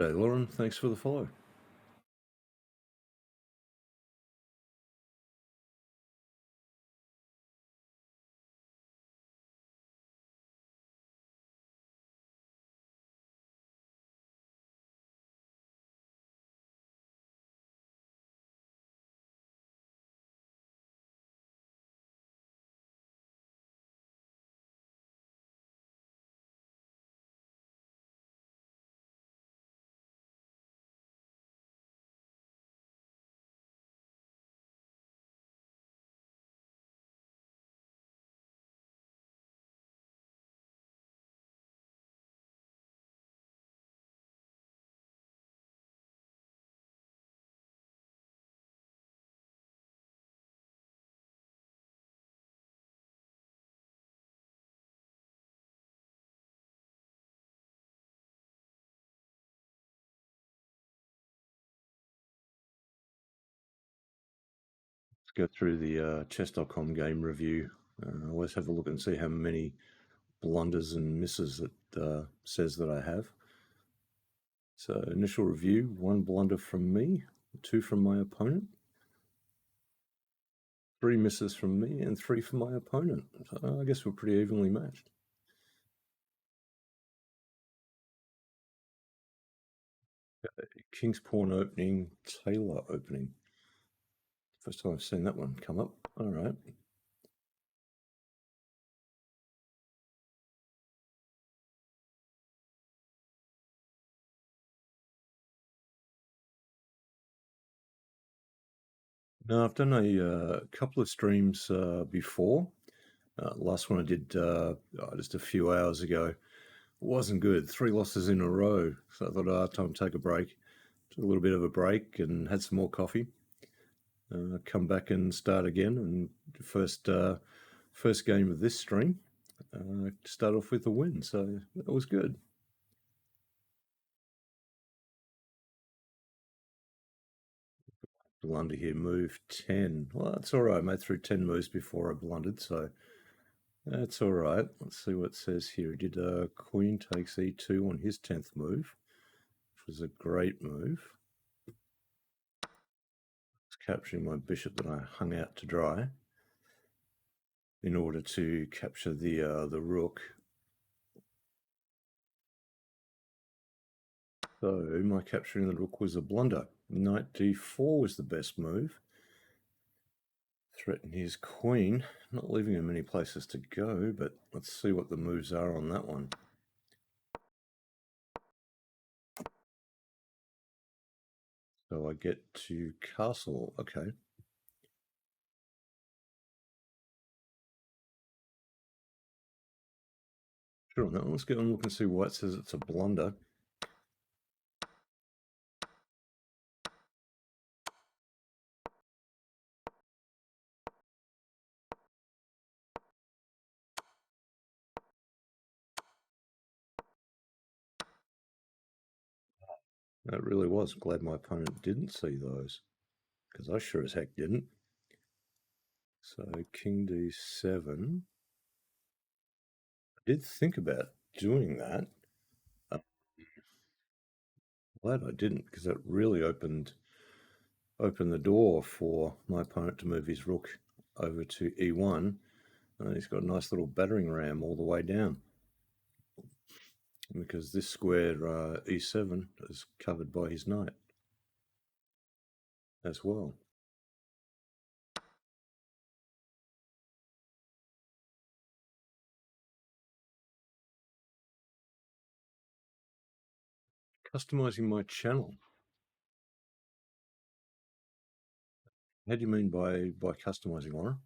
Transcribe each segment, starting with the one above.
Hey, Lauren, thanks for the follow. Let's go through the chess.com game review. Let's have a look and see how many blunders and misses it says that I have. So initial review, 1 blunder from me, 2 from my opponent, 3 misses from me, and 3 from my opponent. So I guess we're pretty evenly matched. King's Pawn opening, Taylor opening. First time I've seen that one come up. All right. No, I've done a couple of streams before. Last one I did just a few hours ago. Wasn't good. 3 losses in a row. So I thought, time to take a break. Took a little bit of a break and had some more coffee. Come back and start again. And first game of this stream, start off with a win. So that was good. Blunder here, move 10. Well, that's all right. I made through 10 moves before I blundered, so that's all right. Let's see what it says here. He did queen takes e2 on his 10th move, which was a great move. Capturing my bishop that I hung out to dry in order to capture the rook. So my capturing the rook was a blunder. Knight d4 was the best move. Threaten his queen, not leaving him many places to go, but let's see what the moves are on that one. So I get to castle, okay. Sure, on that one, let's get on and look and see why it says it's a blunder. That really was. Glad my opponent didn't see those, because I sure as heck didn't. So king d7. I did think about doing that. Glad I didn't, because that really opened the door for my opponent to move his rook over to e1. And he's got a nice little battering ram all the way down, because this square e7 is covered by his knight as well. Customizing my channel. How do you mean by customizing, Laura?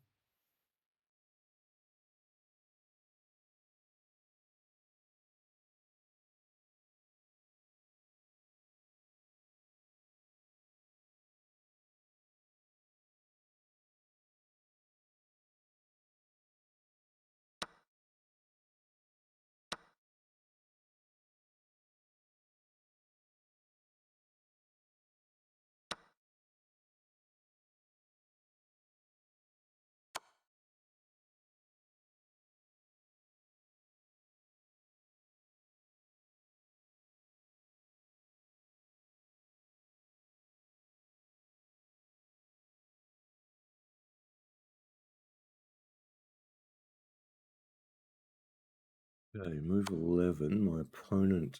Okay, move 11. My opponent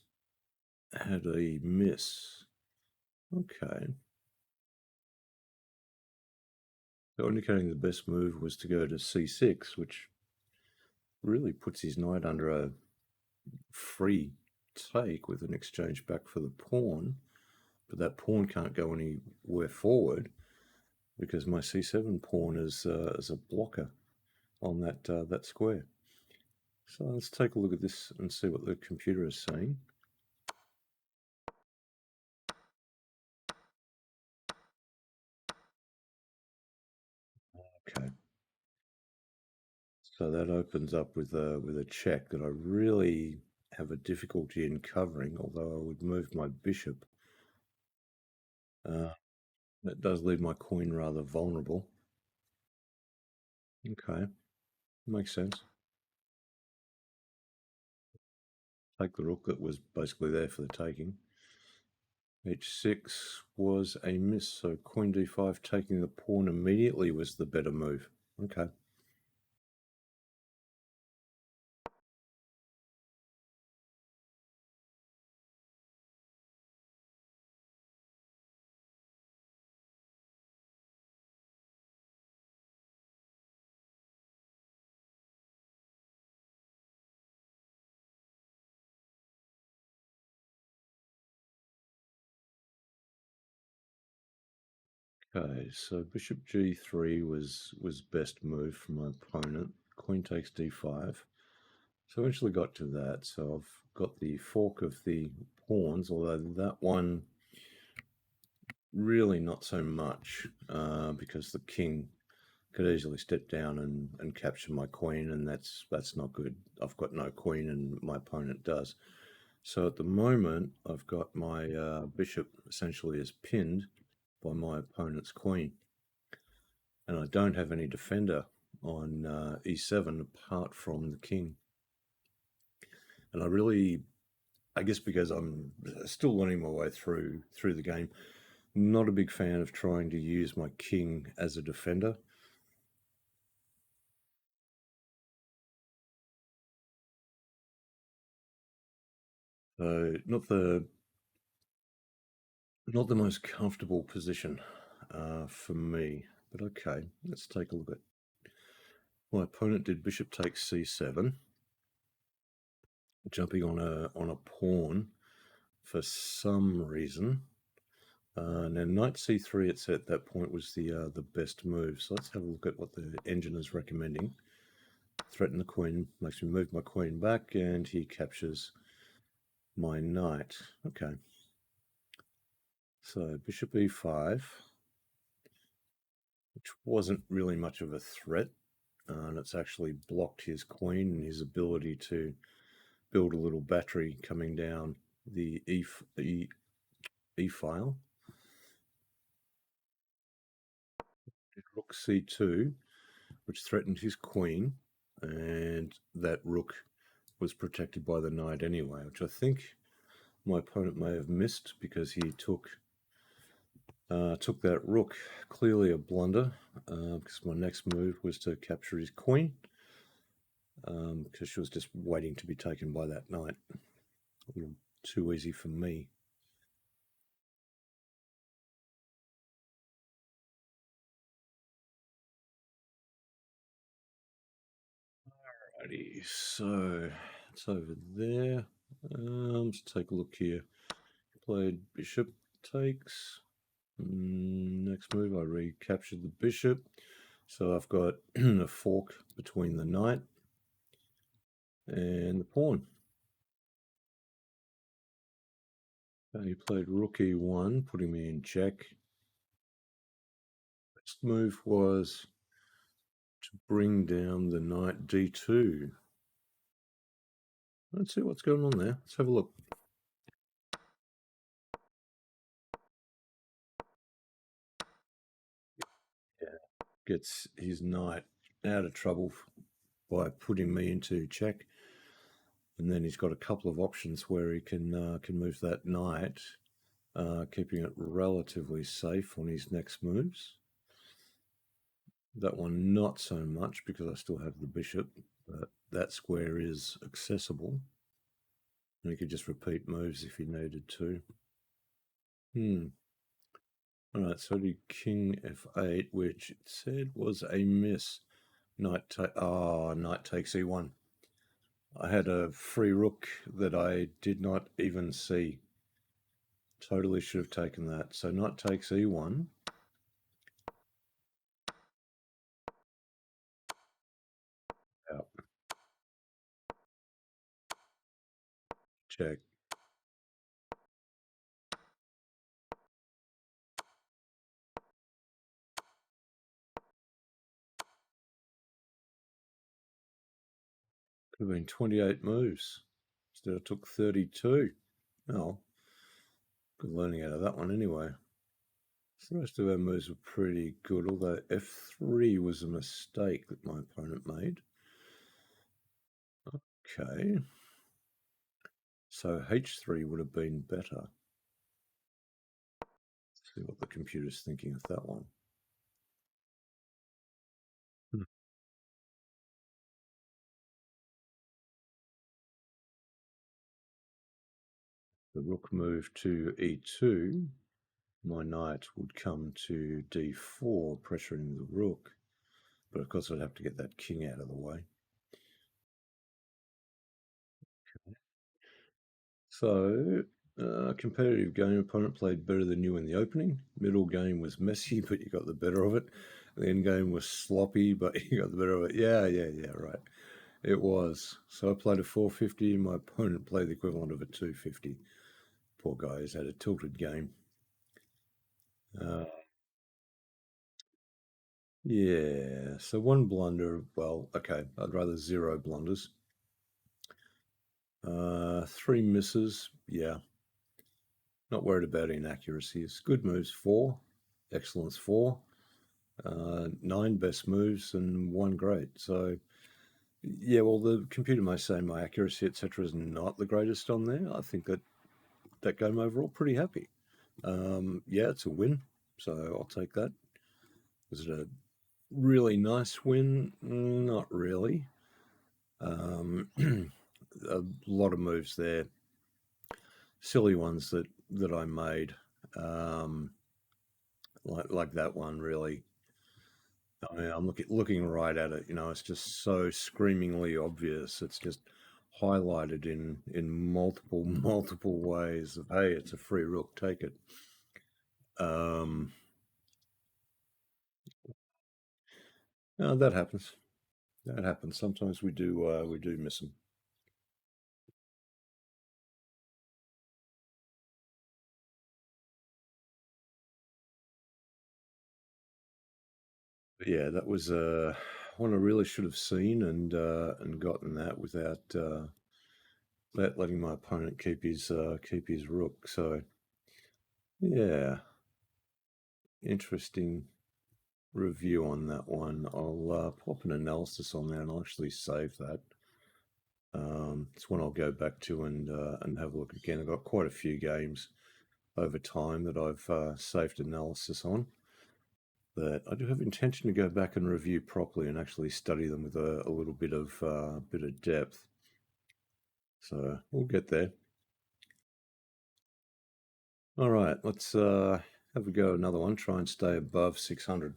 had a miss. Okay. So indicating the best move was to go to c6, which really puts his knight under a free take with an exchange back for the pawn. But that pawn can't go anywhere forward because my c7 pawn is a blocker on that square. So let's take a look at this and see what the computer is saying. Okay. So that opens up with a check that I really have a difficulty in covering, although I would move my bishop. That does leave my queen rather vulnerable. Okay, makes sense. Take the rook that was basically there for the taking. h6 was a miss, so queen d5 taking the pawn immediately was the better move. Okay. Okay, so bishop g3 was best move for my opponent. Queen takes d5. So I eventually got to that. So I've got the fork of the pawns, although that one really not so much because the king could easily step down and capture my queen, and that's not good. I've got no queen and my opponent does. So at the moment, I've got my bishop essentially as pinned by my opponent's queen. And I don't have any defender on e7 apart from the king. And I guess because I'm still learning my way through the game, not a big fan of trying to use my king as a defender. So not the most comfortable position for me. But okay, let's take a look at. My opponent did bishop takes c7, jumping on a pawn for some reason. Now knight c3 at that point was the best move. So let's have a look at what the engine is recommending. Threaten the queen, makes me move my queen back, and he captures my knight. Okay. So bishop e5, which wasn't really much of a threat, and it's actually blocked his queen and his ability to build a little battery coming down the e file. Rook c2, which threatened his queen, and that rook was protected by the knight anyway, which I think my opponent may have missed because he took that rook. Clearly a blunder, because my next move was to capture his queen, because she was just waiting to be taken by that knight. A little too easy for me. Alrighty, so it's over there. Let's take a look here. Played bishop takes. Next move, I recaptured the bishop. So I've got a fork between the knight and the pawn. And he played rook e1, putting me in check. Next move was to bring down the knight d2. Let's see what's going on there. Let's have a look. Yeah. Gets his knight out of trouble by putting me into check. And then he's got a couple of options where he can move that knight, keeping it relatively safe on his next moves. That one not so much because I still have the bishop. But that square is accessible. And you could just repeat moves if you needed to. All right, so the king f8, which it said was a miss. Knight takes e1. I had a free rook that I did not even see. Totally should have taken that. So knight takes e1. Out. Check. Could have been 28 moves. Instead I took 32. Oh, good learning out of that one anyway. So the rest of our moves were pretty good, although f3 was a mistake that my opponent made. Okay. So h3 would have been better. Let's see what the computer's thinking of that one. The rook moved to e2. My knight would come to d4, pressuring the rook. But of course, I'd have to get that king out of the way. So, competitive game, opponent played better than you in the opening. Middle game was messy, but you got the better of it. The end game was sloppy, but you got the better of it. Yeah, right. It was. So I played a 450, and my opponent played the equivalent of a 250. Poor guys had a tilted game. Yeah, so one blunder. Well, okay, I'd rather 0 blunders. 3 misses. Yeah, not worried about inaccuracies. Good moves 4, excellence 4, 9 best moves, and 1 great. So yeah, well, the computer may say my accuracy, etc., is not the greatest on there. I think that game overall pretty happy. Yeah, it's a win, so I'll take that. Was it a really nice win? Not really. A lot of moves there, silly ones that I made, like that one. Really, I mean, I'm looking right at it. It's just so screamingly obvious. It's just highlighted in multiple multiple ways of, hey, it's a free rook, take it. No, that happens. That happens. Sometimes we do miss them. But yeah, that was one I really should have seen and gotten that without letting my opponent keep his rook. So yeah, interesting review on that one. I'll pop an analysis on there and I'll actually save that. It's one I'll go back to and have a look again. I've got quite a few games over time that I've saved analysis on that I do have intention to go back and review properly and actually study them with a little bit of depth. So we'll get there. All right, let's have a go at another one. Try and stay above 600.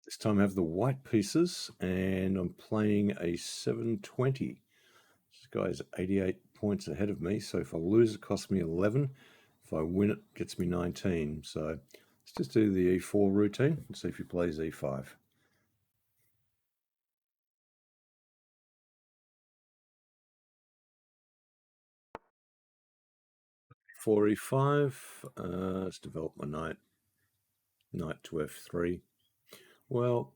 This time I have the white pieces, and I'm playing a 720. This guy's 88 points ahead of me, so if I lose, it costs me 11. If I win, it gets me 19. So let's just do the e4 routine and see if he plays e5. 4e5. Let's develop my knight. Knight to f3. Well,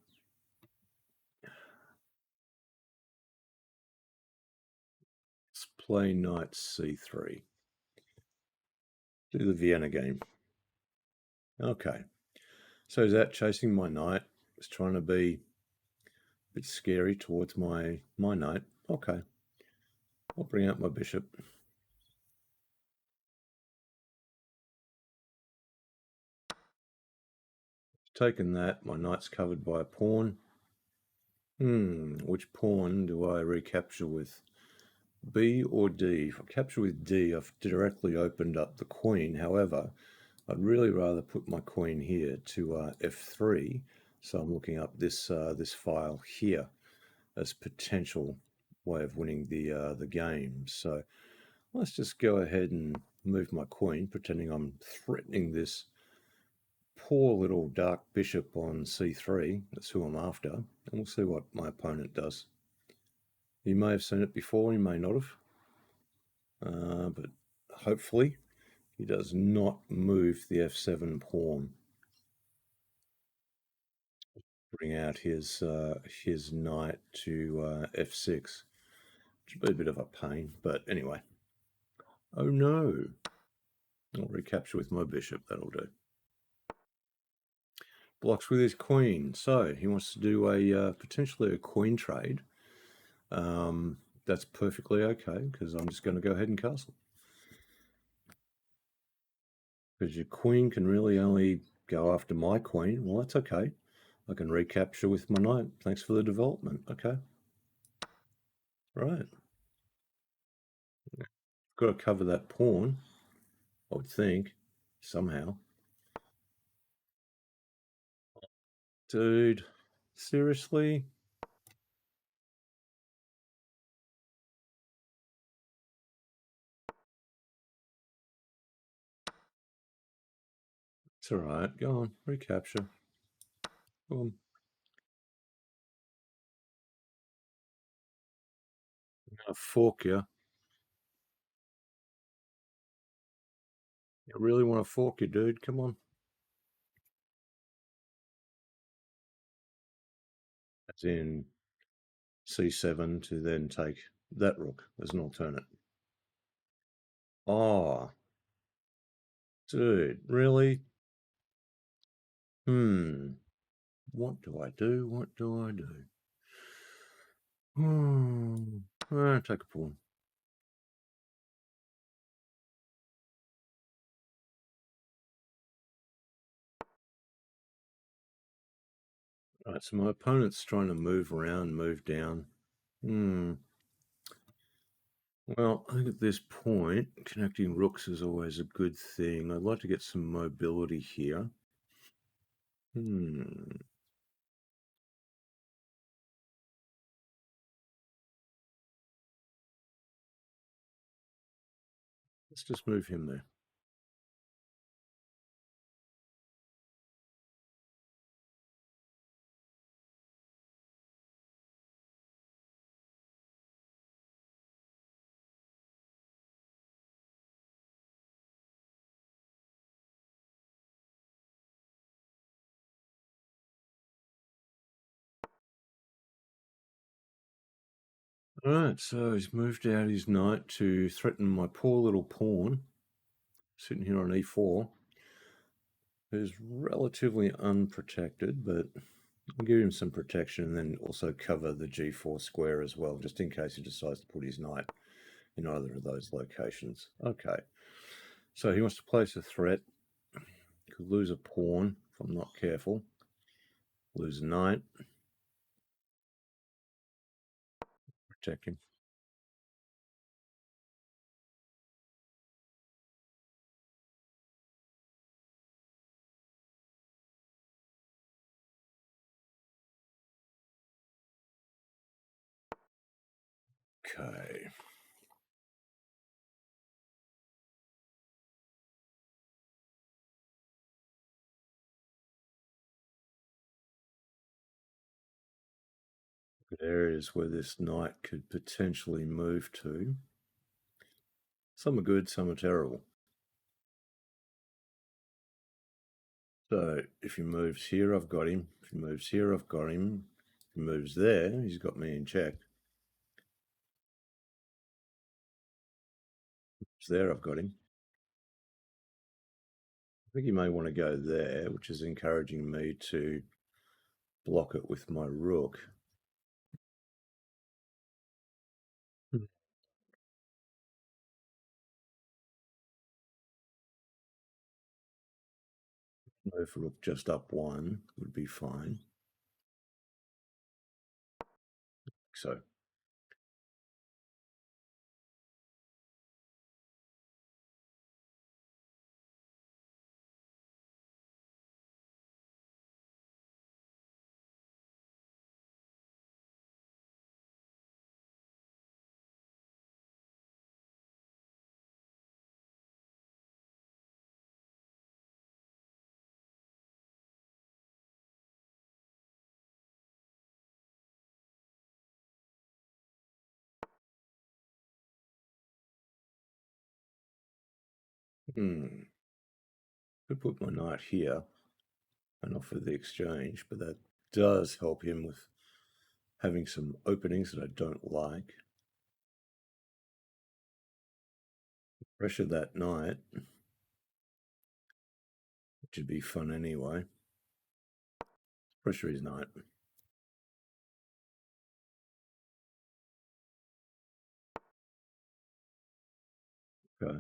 let's play knight c3. Do the Vienna game. Okay. So is that chasing my knight? It's trying to be a bit scary towards my knight. Okay. I'll bring out my bishop. Taken that. My knight's covered by a pawn. Which pawn do I recapture with? B or D? If I capture with D, I've directly opened up the queen. However, I'd really rather put my queen here to F3. So I'm looking up this this file here as potential way of winning the game. So let's just go ahead and move my queen, pretending I'm threatening this poor little dark bishop on C3. That's who I'm after. And we'll see what my opponent does. You may have seen it before, you may not have. But hopefully he does not move the F7 pawn. Bring out his knight to F6. Which would be a bit of a pain, but anyway. Oh no. I'll recapture with my bishop, that'll do. Blocks with his queen. So he wants to do a potentially a queen trade. That's perfectly okay, because I'm just going to go ahead and castle. Because your queen can really only go after my queen. Well, that's okay. I can recapture with my knight. Thanks for the development. Okay. Right. Got to cover that pawn, I would think, somehow. Dude, seriously? It's all right. Go on. Recapture. Go on. I'll fork you. I really want to fork you, dude. Come on. That's in C7 to then take that rook as an alternate. Oh, dude, really? What do I do? What do I do? Take a pawn. Right, so my opponent's trying to move around, move down. Well, I think at this point, connecting rooks is always a good thing. I'd like to get some mobility here. Let's just move him there. All right, so he's moved out his knight to threaten my poor little pawn, sitting here on e4, who's relatively unprotected, but I'll give him some protection and then also cover the g4 square as well, just in case he decides to put his knight in either of those locations. Okay, so he wants to place a threat. Could lose a pawn if I'm not careful. Lose a knight. Protect him. Okay. Good areas where this knight could potentially move to. Some are good, some are terrible. So if he moves here, I've got him. If he moves here, I've got him. If he moves there, he's got me in check. If there, I've got him. I think he may want to go there, which is encouraging me to block it with my rook. Move rook just up one would be fine. So, could put my knight here and offer the exchange, but that does help him with having some openings that I don't like. Pressure that knight, which would be fun anyway. Pressure his knight. Okay.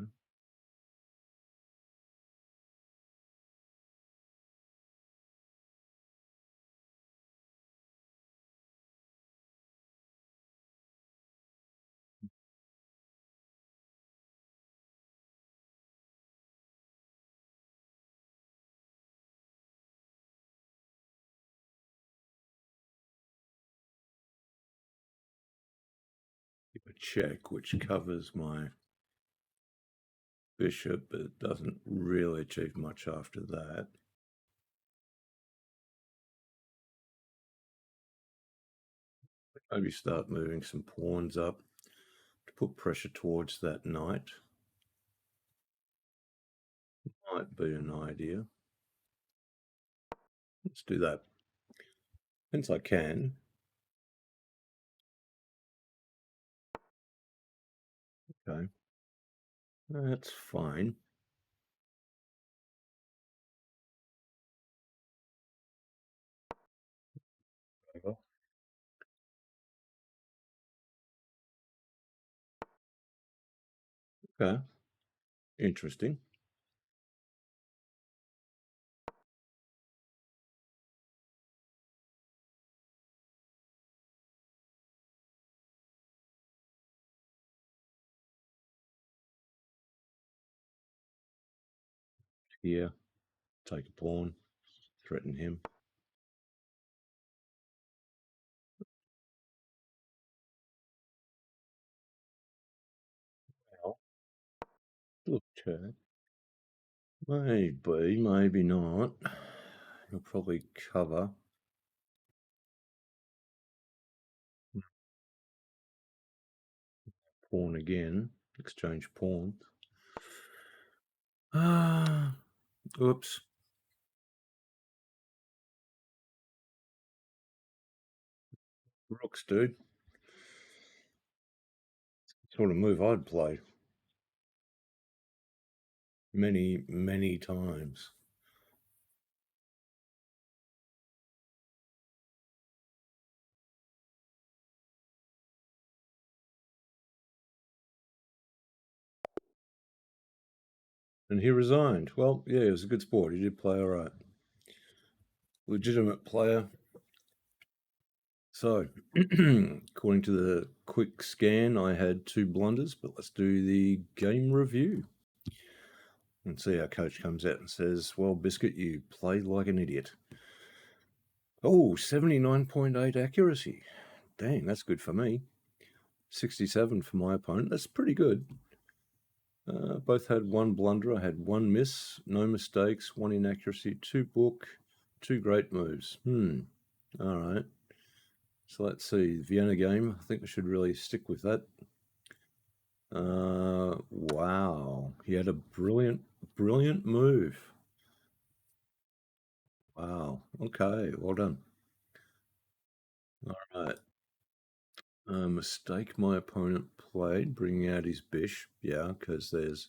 Keep a check, which covers my bishop, but it doesn't really achieve much after that. Maybe start moving some pawns up to put pressure towards that knight. Might be an idea. Let's do that. Since I can. Okay. That's fine. Okay. Interesting. Here, take a pawn, threaten him. Well, look, check. Maybe, maybe not. He'll probably cover. Pawn again. Exchange pawns. Ah, oops. Rooks, dude. Sort of move I'd play many, many times. And he resigned. Well, yeah, he was a good sport. He did play all right. Legitimate player. So, according to the quick scan, I had 2 blunders, but let's do the game review and see our coach comes out and says, well, Biscuit, you played like an idiot. Oh, 79.8 accuracy. Dang, that's good for me. 67 for my opponent. That's pretty good. Both had 1 blunder. I had 1 miss, no mistakes, 1 inaccuracy, 2 book, 2 great moves. All right. So let's see. Vienna game. I think we should really stick with that. Wow. He had a brilliant, brilliant move. Wow. Okay. Well done. All right. Mistake my opponent played, bringing out his bish. Yeah, because there's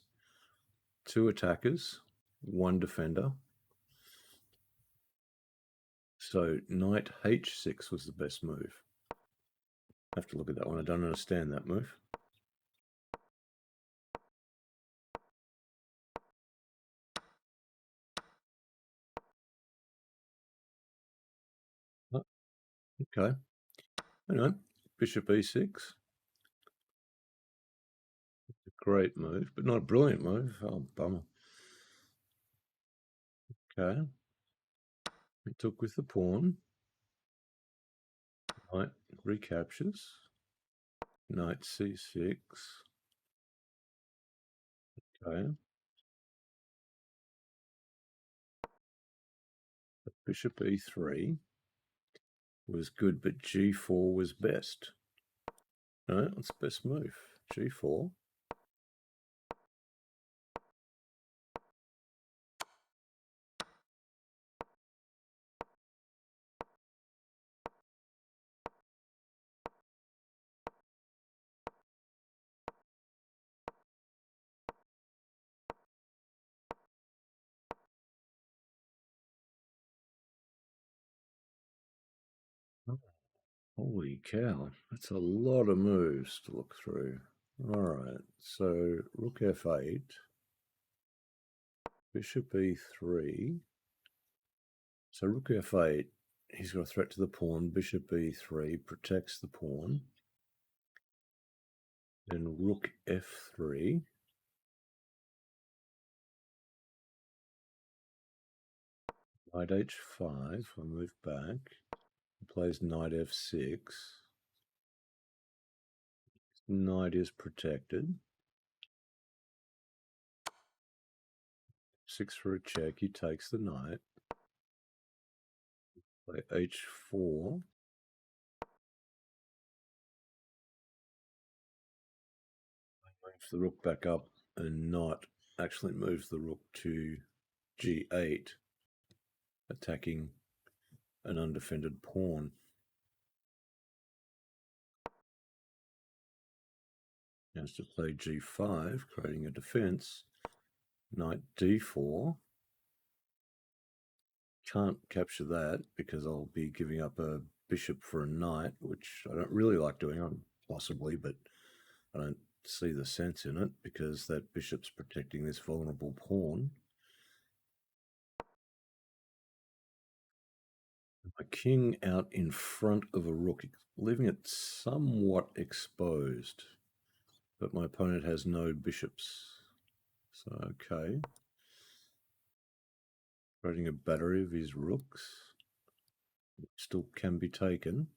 2 attackers, 1 defender. So knight h6 was the best move. I have to look at that one. I don't understand that move. Oh, okay. Anyway, Bishop e6. Great move, but not a brilliant move. Oh, bummer. Okay. He took with the pawn. Knight recaptures. Knight c6. Okay. Bishop e3 was good, but g4 was best. No, what's the best move? g4. Oh, holy cow, that's a lot of moves to look through. All right, so rook f8, bishop e3. So rook f8, he's got a threat to the pawn. Bishop e3 protects the pawn. Then rook f3. Knight h5, I move back. He plays knight f6. Knight is protected. 6 for a check, he takes the knight. Play h4. Moves the rook back up and not actually moves the rook to g8, attacking an undefended pawn. He has to play g5, creating a defense. Knight d4. Can't capture that because I'll be giving up a bishop for a knight, which I don't really like doing, possibly, but I don't see the sense in it because that bishop's protecting this vulnerable pawn. A king out in front of a rook, leaving it somewhat exposed, but my opponent has no bishops. So, okay. Creating a battery of his rooks. Still can be taken.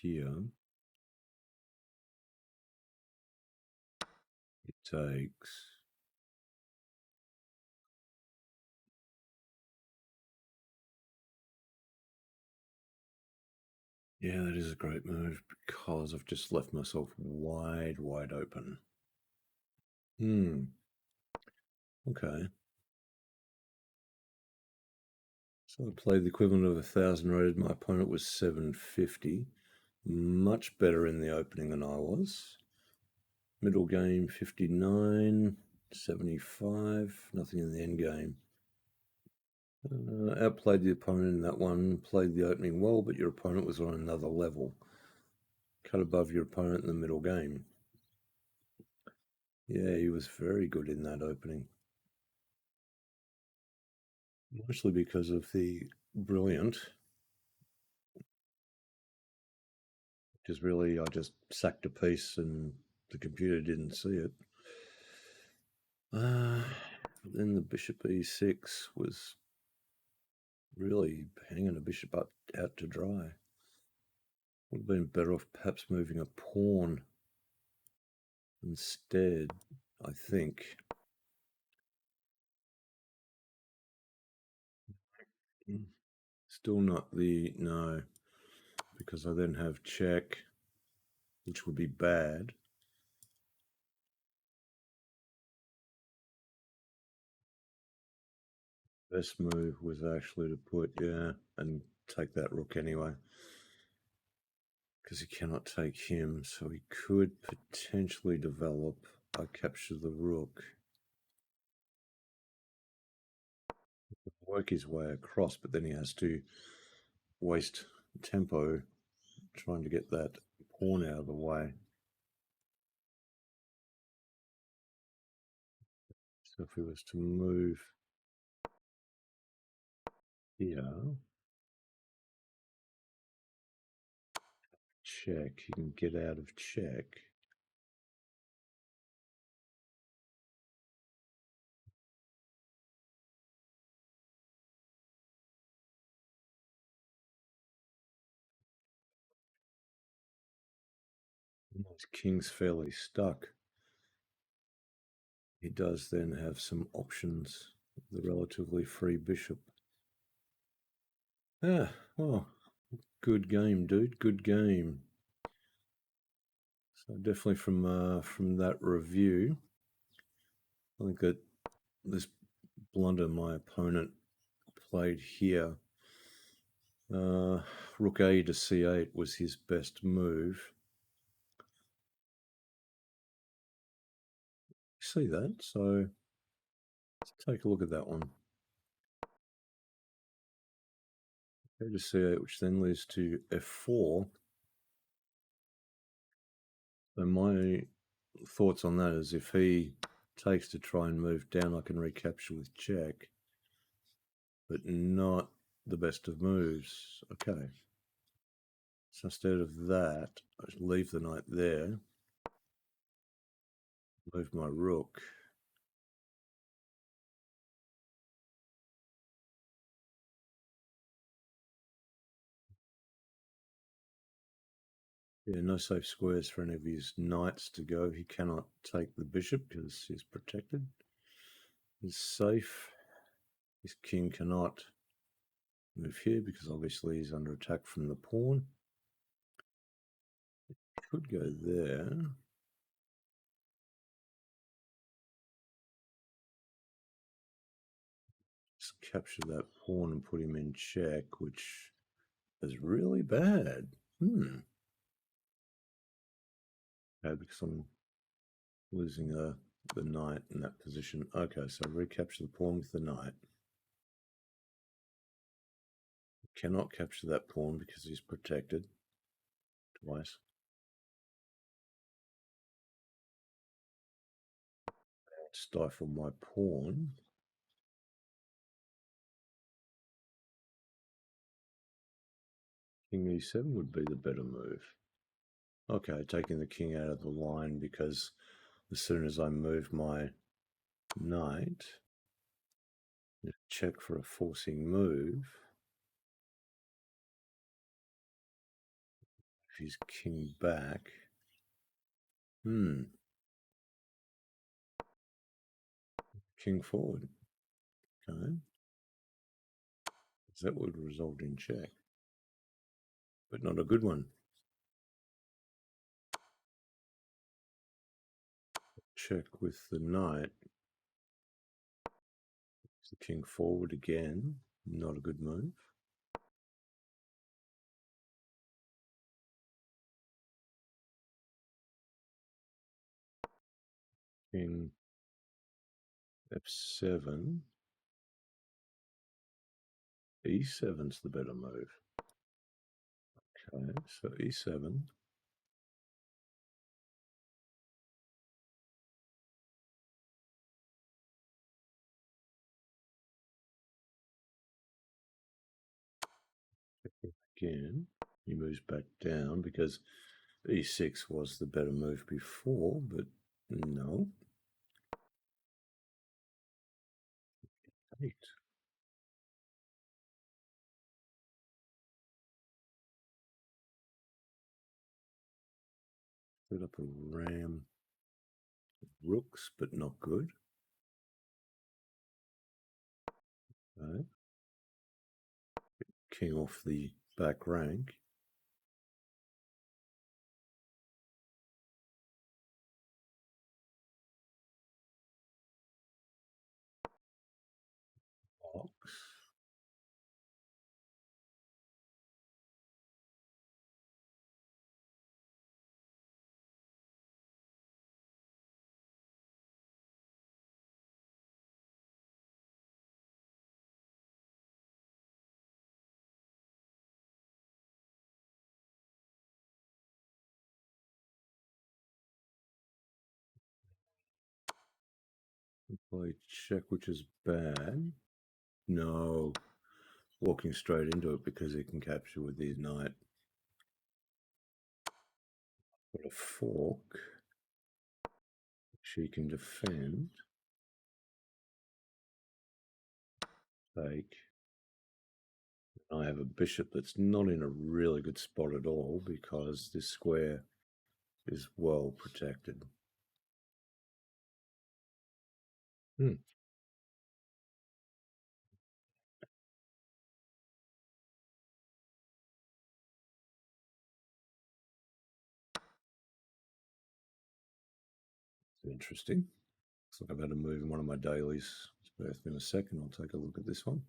Here, it takes. Yeah, that is a great move because I've just left myself wide open. Okay. So I played the equivalent of 1,000 rated. My opponent was 750. Much better in the opening than I was. Middle game 59, 75, nothing in the end game. Outplayed the opponent in that one, played the opening well, but your opponent was on another level. Cut above your opponent in the middle game. Yeah, he was very good in that opening. Mostly because of the brilliant, which is really, I just sacked a piece and the computer didn't see it. Then the bishop e6 was really hanging a bishop out to dry. Would have been better off perhaps moving a pawn instead, I think. Still not no, because I then have check, which would be bad. Best move was actually to put, and take that rook anyway, because he cannot take him, so he could potentially develop. I capture the rook, work his way across, but then he has to waste tempo trying to get that pawn out of the way. So if he was to move here, check, he can get out of check. His king's fairly stuck. He does then have some options. The relatively free bishop. Ah, well, good game, dude. Good game. So definitely from that review, I think that this blunder my opponent played here, rook a to c8 was his best move. See that? So let's take a look at that one. Go to c8, which then leads to f4. So my thoughts on that is if he takes to try and move down, I can recapture with check, but not the best of moves. Okay. So instead of that, I just leave the knight there, move my rook. Yeah, no safe squares for any of his knights to go. He cannot take the bishop because he's protected. He's safe. His king cannot move here because obviously he's under attack from the pawn. Could go there. Just capture that pawn and put him in check, which is really bad. Okay, because I'm losing the knight in that position. Okay, so recapture the pawn with the knight. Cannot capture that pawn because he's protected twice. Stifle my pawn. King e7 would be the better move. Okay, taking the king out of the line because as soon as I move my knight, check for a forcing move. If he's king back, king forward. Okay, that would result in check, but not a good one. Check with the knight. The king forward again, not a good move. King f7. e7's the better move. Okay, so e7. Again, he moves back down because e6 was the better move before, but no. 8. Put up a ram. Rooks, but not good. Okay. King off the back rank. Box. Play check, which is bad. No. Walking straight into it because he can capture with his knight. Got a fork. She can defend. Take. I have a bishop that's not in a really good spot at all because this square is well protected. It's interesting. Looks like I've had a move in one of my dailies. Bear with me in a second. I'll take a look at this one.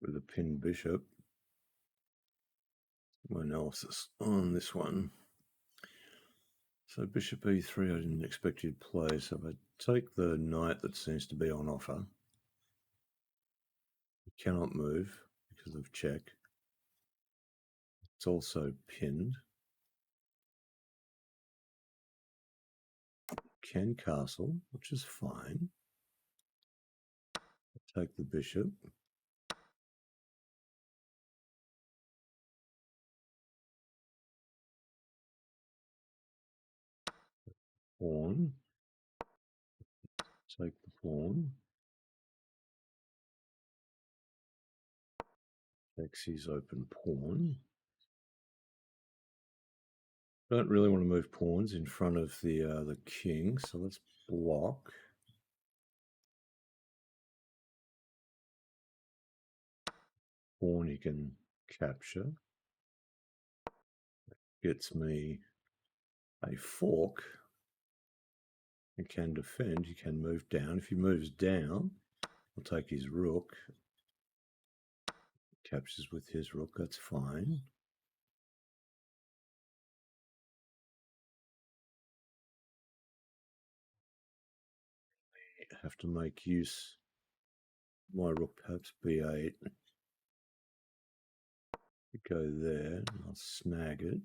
With a pinned bishop. My analysis on this one. So bishop e3, I didn't expect you to play. So if I take the knight that seems to be on offer, you cannot move because of check. It's also pinned. Can castle, which is fine. Take the bishop. Pawn. Take the pawn. Takes his open pawn. Don't really want to move pawns in front of the king, so let's block. Pawn he can capture. Gets me a fork. He can defend. He can move down. If he moves down, I'll take his rook. Captures with his rook. That's fine. Have to make use. My rook perhaps b8. Go there. I'll snag it.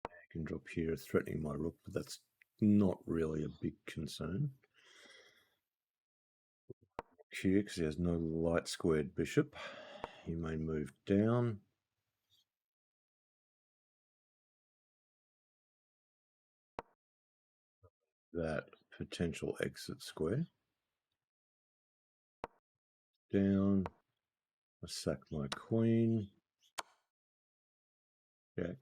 I can drop here, threatening my rook, but that's not really a big concern. Here, because he has no light squared bishop. He may move down. That potential exit square. Down. I sack my queen. Check.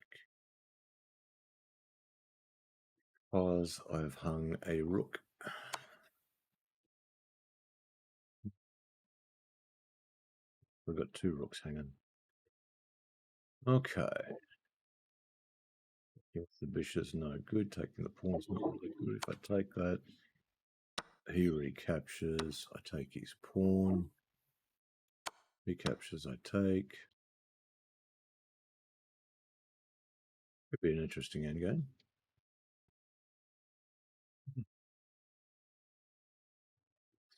Because I've hung a rook. We've got two rooks hanging. Okay. If the bishop's no good, taking the pawn's not really good. If I take that, he recaptures. I take his pawn. He captures, I take. Could be an interesting endgame.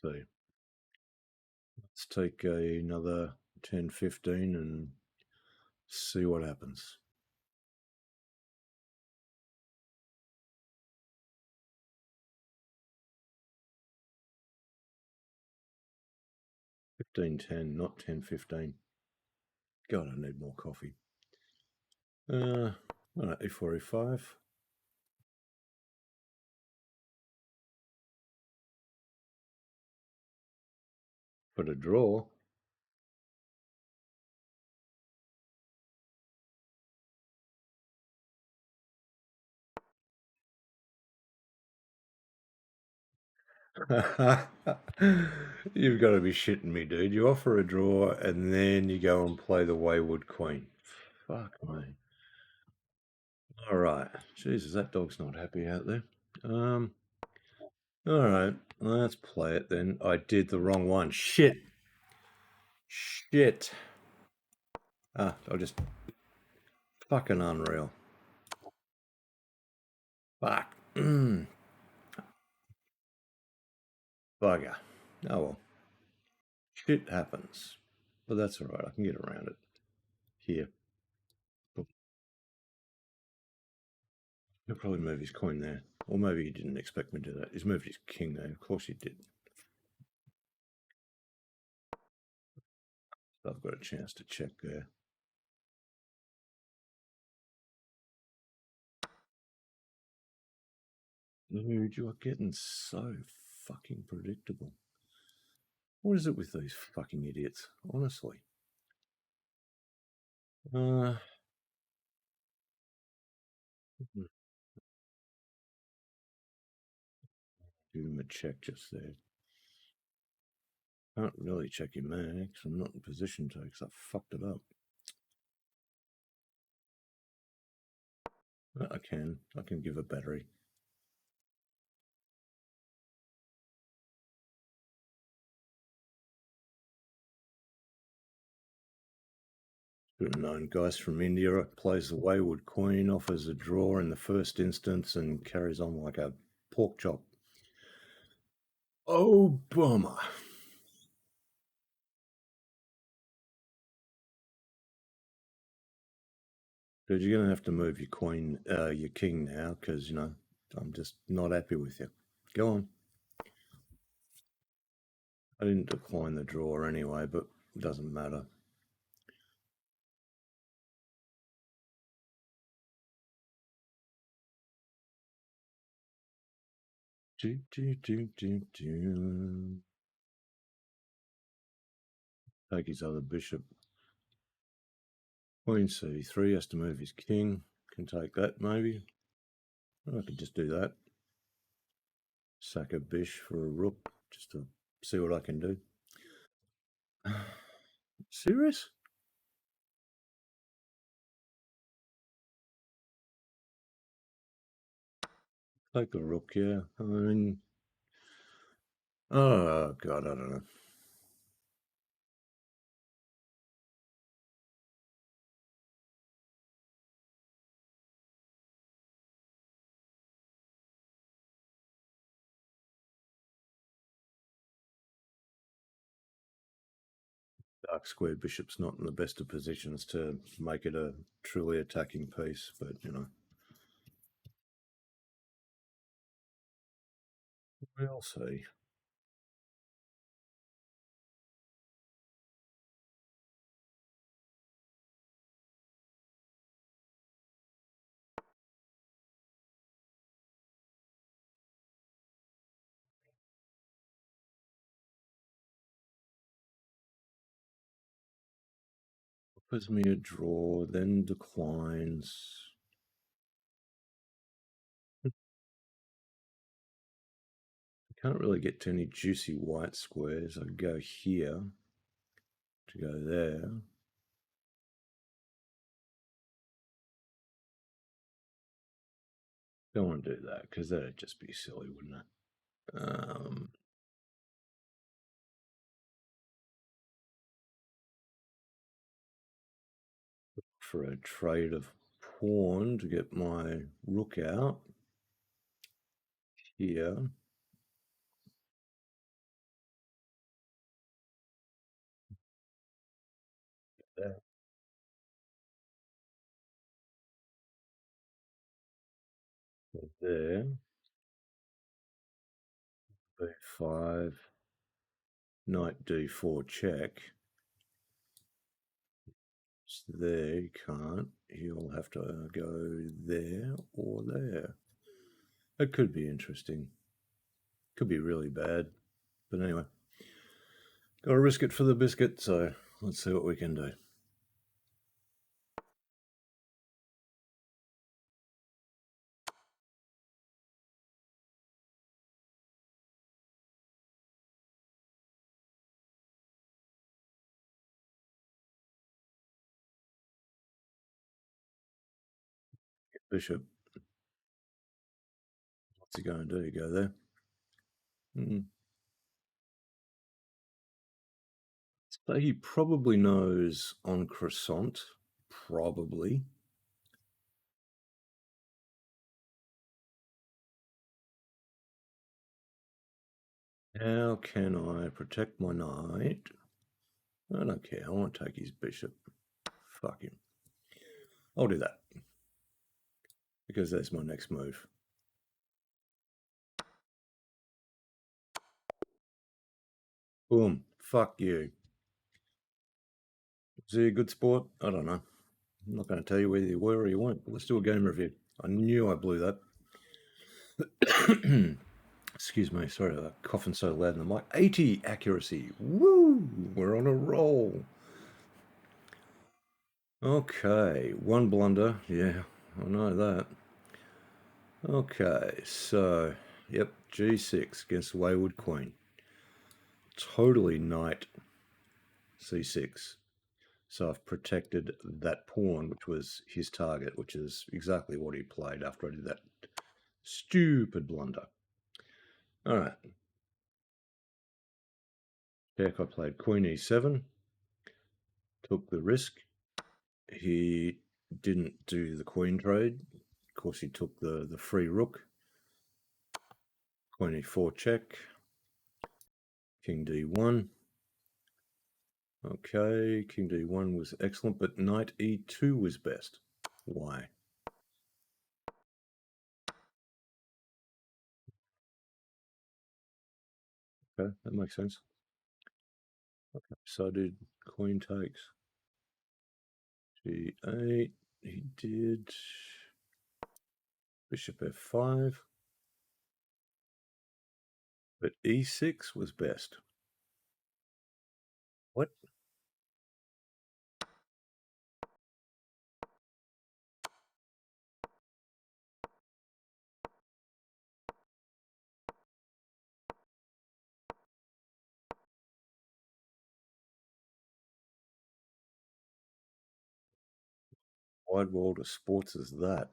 So let's take another 10, 15 and see what happens. $15.10, not $10.15. God, I need more coffee. All right, E4, E5. Put a draw. You've got to be shitting me, dude. You offer a draw and then you go and play the Wayward Queen. Fuck me. All right. Jesus, that dog's not happy out there. All right. Let's play it then. I did the wrong one. Shit. Shit. I'll just... Fucking unreal. Fuck. Bugger. Oh well. Shit happens. But that's alright, I can get around it. Here. He'll probably move his coin there. Or maybe he didn't expect me to do that. He's moved his king there. Of course he did. So I've got a chance to check there. Dude, you're getting so fucking predictable. What is it with these fucking idiots? Honestly. Give him a check just there. Can't really check your max. I'm not in position to because I fucked it up. I can. I can give a battery. Good known guys from India plays the wayward queen, offers a draw in the first instance, and carries on like a pork chop. Obama. Dude, you're gonna have to move your queen, your king now, because I'm just not happy with you. Go on. I didn't decline the draw anyway, but it doesn't matter. Do, do, do, do, do. Take his other bishop. Queen c3 has to move his king. Can take that maybe. I could just do that. Sack a bish for a rook just to see what I can do. Serious? Take the rook, yeah. I mean, oh god, I don't know. Dark square bishop's not in the best of positions to make it a truly attacking piece, but we'll see. Offers me a draw, then declines. I can't really get to any juicy white squares. I go here to go there. Don't want to do that because that'd just be silly, wouldn't it? For a trade of pawn to get my rook out here. There. There. B5. Knight d4 check. It's there, you can't. He'll have to go there or there. It could be interesting. Could be really bad. But anyway, got to risk it for the biscuit, so let's see what we can do. Bishop. What's he going to do? Go there? So he probably knows en croissant. Probably. How can I protect my knight? I don't care. I want to take his bishop. Fuck him. I'll do that because that's my next move. Boom. Fuck you. Is he a good sport? I don't know. I'm not going to tell you whether you were or you weren't. Let's do a game review. I knew I blew that. Excuse me. Sorry, coughing so loud in the mic. 80 accuracy. Woo! We're on a roll. Okay, one blunder. Yeah, I know that. Okay, so, yep, g6 against wayward queen. Totally knight c6. So I've protected that pawn, which was his target, which is exactly what he played after I did that stupid blunder. All right. Check, I played queen e7, took the risk. He didn't do the queen trade. Of course, he took the free rook. Queen e4 check. King d1. Okay, king d1 was excellent, but knight e2 was best. Why? Okay, that makes sense. Okay, so I did queen takes g8. He did bishop f5, but e6 was best. What? Wide world of sports is that?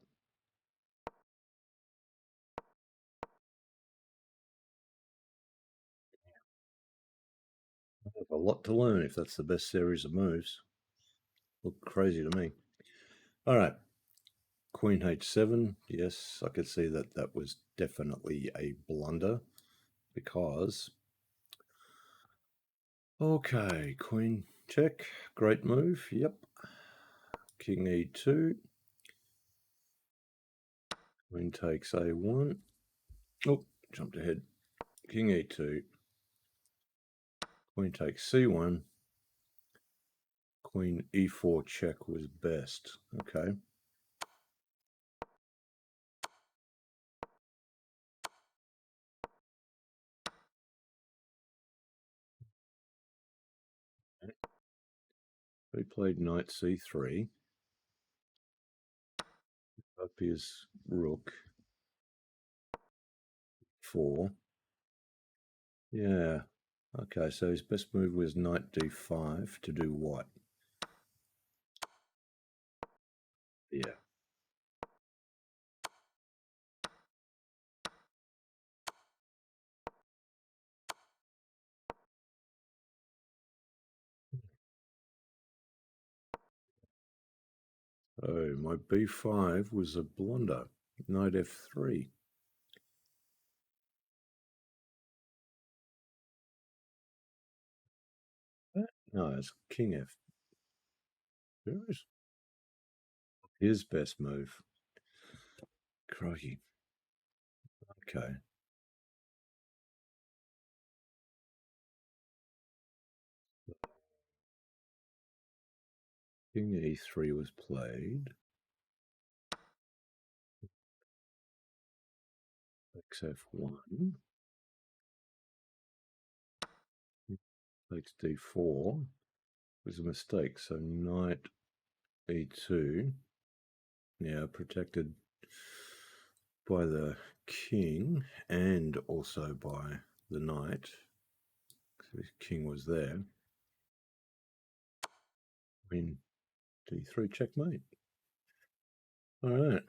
I have a lot to learn if that's the best series of moves. Look crazy to me. All right. Queen h7. Yes, I could see that that was definitely a blunder because. Okay, queen check. Great move. Yep. King e2. Queen takes a1. Oh, jumped ahead. King e2. Queen takes c1. Queen e4 check was best. Okay. We played knight c3. Up his rook. 4. Yeah. Okay, so his best move was knight d5 to do what? Yeah. Oh, my b5 was a blunder. Knight f3. No, it's king f. There is his best move. Crikey. Okay. King e3 was played. xf1. Takes d4 was a mistake. So knight e2. Yeah, protected by the king and also by the knight. So his king was there. Queen d3 checkmate. All right.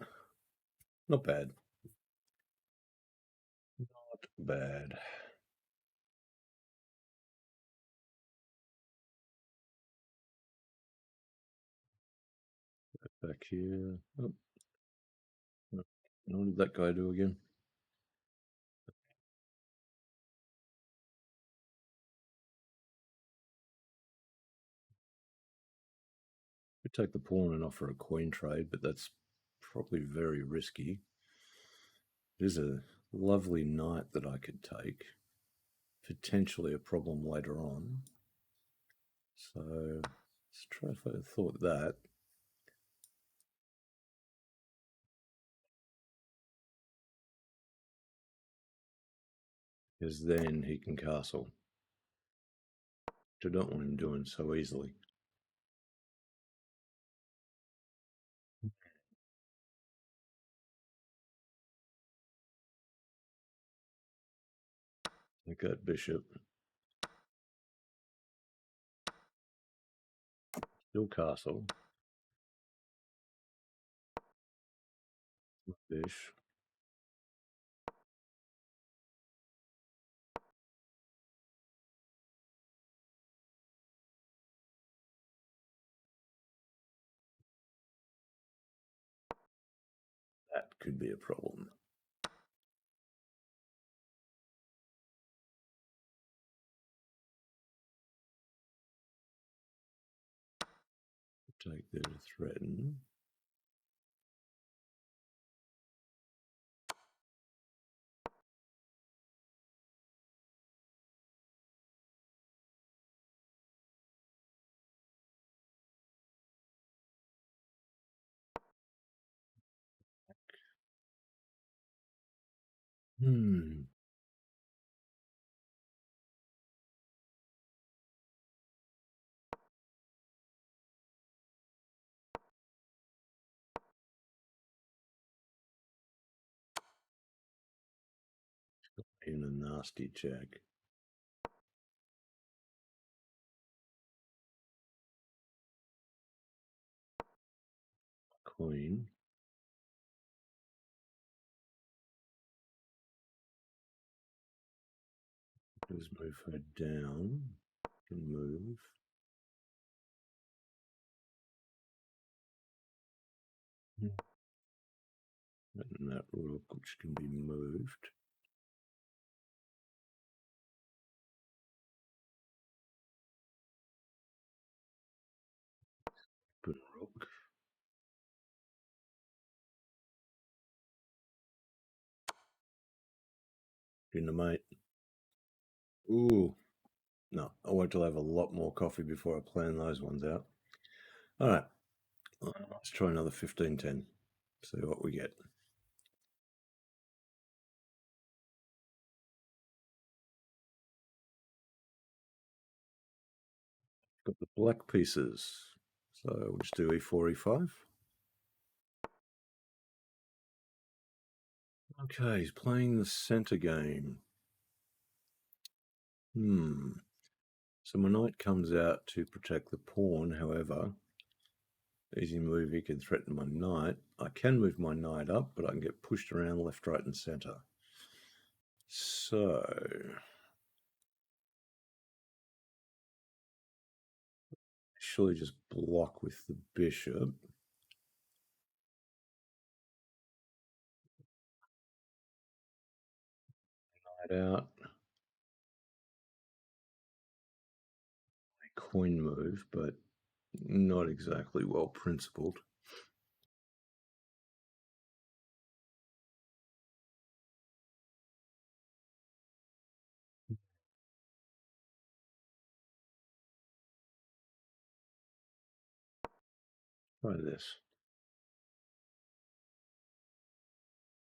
Not bad. Not bad. Back here. Oh, what did that guy do again? take the pawn and offer a queen trade, but that's probably very risky. There's a lovely knight that I could take. Potentially a problem later on. So let's try if I thought that. Because then he can castle. Which I don't want him doing so easily. Like that bishop. Still castle. Bish. That could be a problem. Take there to threaten. Hmm. Even a nasty check. Queen. Just move her down. Can move. And that rook, which can be moved. Good rook. Dynamite. Ooh. No, I wait till I have a lot more coffee before I plan those ones out. All right. Let's try another 15-10. See what we get. Got the black pieces. So we'll just do e4, e5. Okay, he's playing the center game. So my knight comes out to protect the pawn. However, easy move, he can threaten my knight. I can move my knight up, but I can get pushed around left, right, and center. So surely just block with the bishop. Knight out. Coin move, but not exactly well principled. Try this.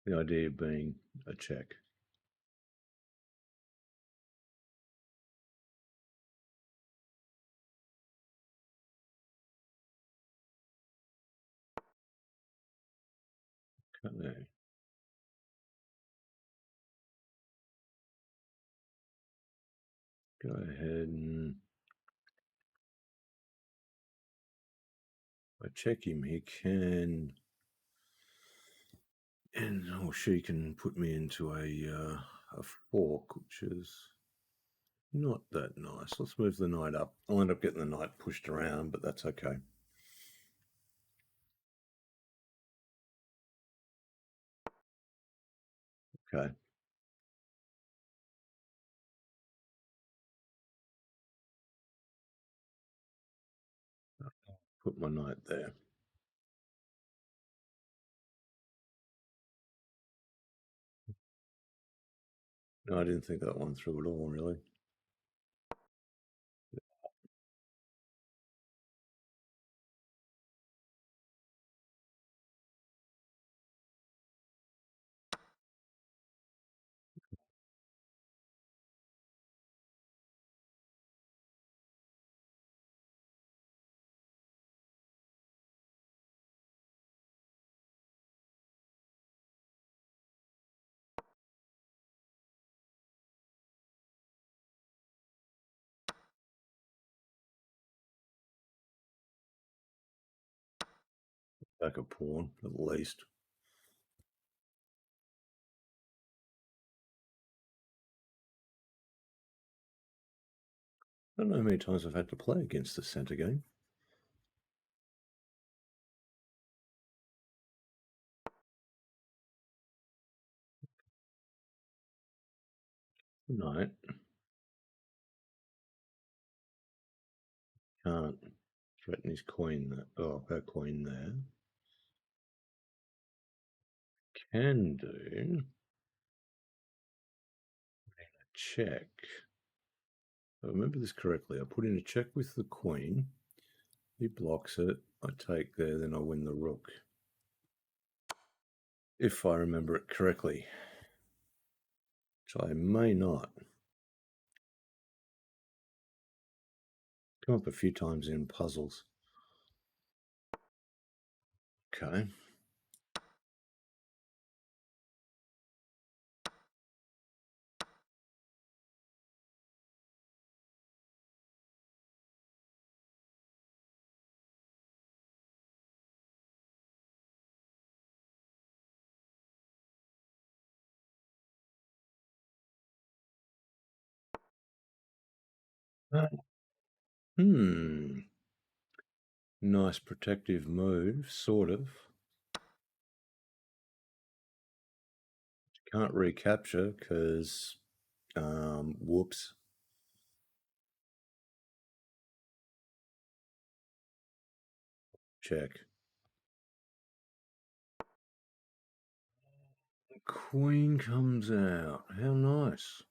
The idea being a check. Okay. Go ahead and if I check him, he can, and or she can put me into a fork, which is not that nice. Let's move the knight up. I'll end up getting the knight pushed around, but that's okay. Okay. Put my knight there. No, I didn't think that one through at all, really. Back a pawn, at least. I don't know how many times I've had to play against the centre game. Knight. Can't threaten his queen there. Oh, her queen there. Can do check. If I remember this correctly, I put in a check with the queen. He blocks it. I take there, then I win the rook. If I remember it correctly, which I may not. Come up a few times in puzzles. Okay. Hmm. Nice protective move, sort of. Can't recapture because, whoops. Check. Queen comes out. How nice.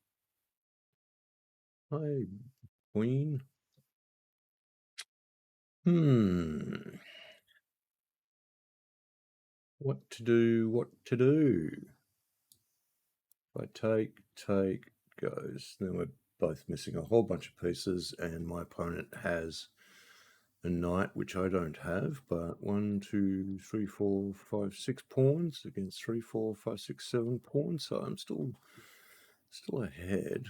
Hey, queen. Hmm. What to do? What to do? If I take, goes. Then we're both missing a whole bunch of pieces, and my opponent has a knight, which I don't have, but 1, 2, 3, 4, 5, 6 pawns against 3, 4, 5, 6, 7 pawns. So I'm still ahead.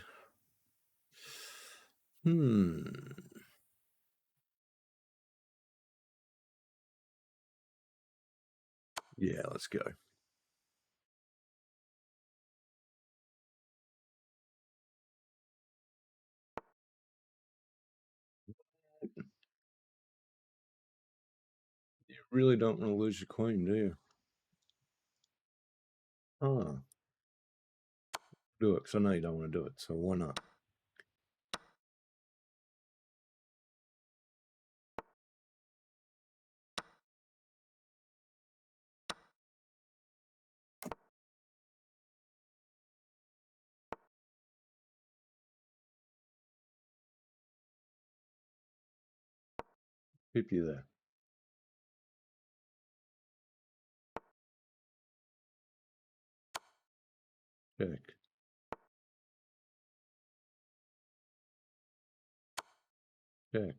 Yeah, let's go. You really don't want to lose your queen, do you? Ah, do it, because I know you don't want to do it, so why not? Keep you there. Check. Check.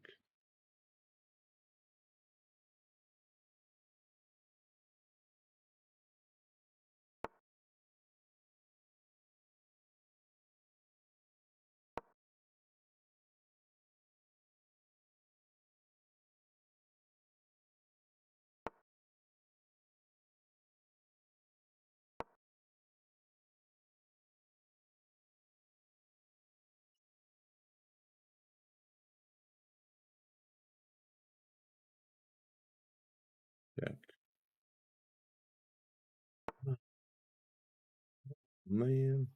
Check. Man.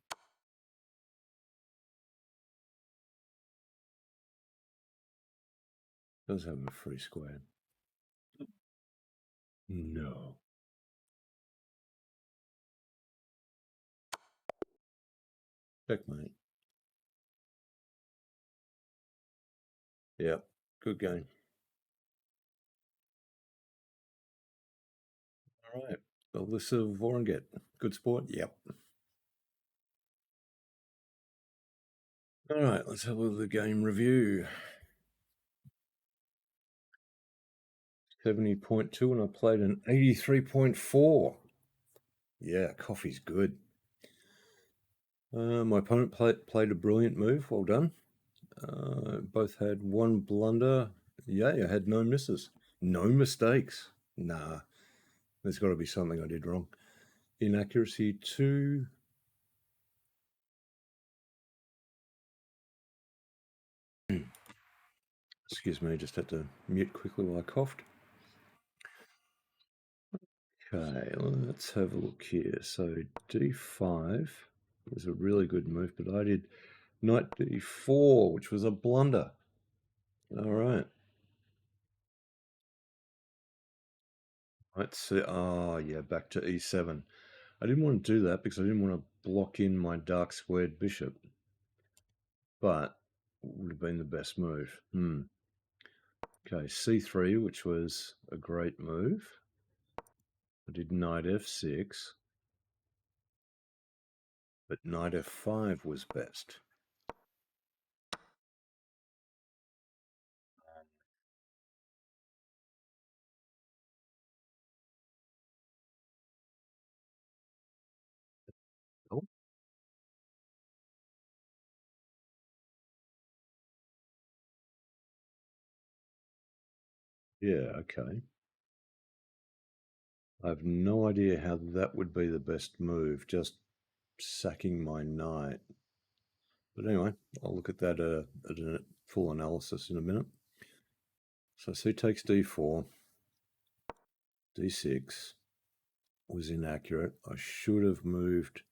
Does have a free square. No. Checkmate. Yep. Good game. All right. Alyssa Vorenget. Good sport? Yep. All right. Let's have a look at the game review. 70.2 and I played an 83.4. Yeah, coffee's good. My opponent played a brilliant move. Well done. Both had one blunder. Yeah, I had no misses. No mistakes. Nah, there's got to be something I did wrong. Inaccuracy 2. Excuse me, just had to mute quickly while I coughed. Okay, let's have a look here. So d5 was a really good move, but I did knight d4, which was a blunder. All right. Let's see. Oh, yeah, back to e7. I didn't want to do that because I didn't want to block in my dark squared bishop, but it would have been the best move. Okay, c3, which was a great move. I did knight f6, but knight f5 was best. Oh, yeah, okay. I have no idea how that would be the best move, just sacking my knight. But anyway, I'll look at that at a full analysis in a minute. So c takes d4, d6 was inaccurate. I should have moved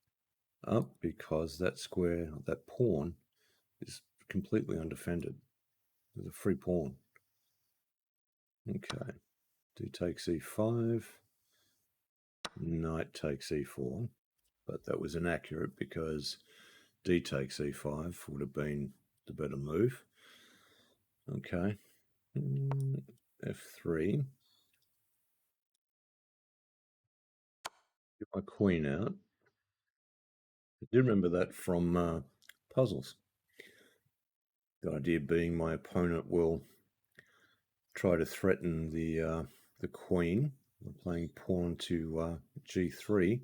up because that square, that pawn, is completely undefended. There's a free pawn. Okay, d takes e5, knight takes e4, but that was inaccurate because d takes e5 would have been the better move. Okay, f3. Get my queen out. I do remember that from puzzles. The idea being my opponent will try to threaten the queen. I'm playing pawn to g3.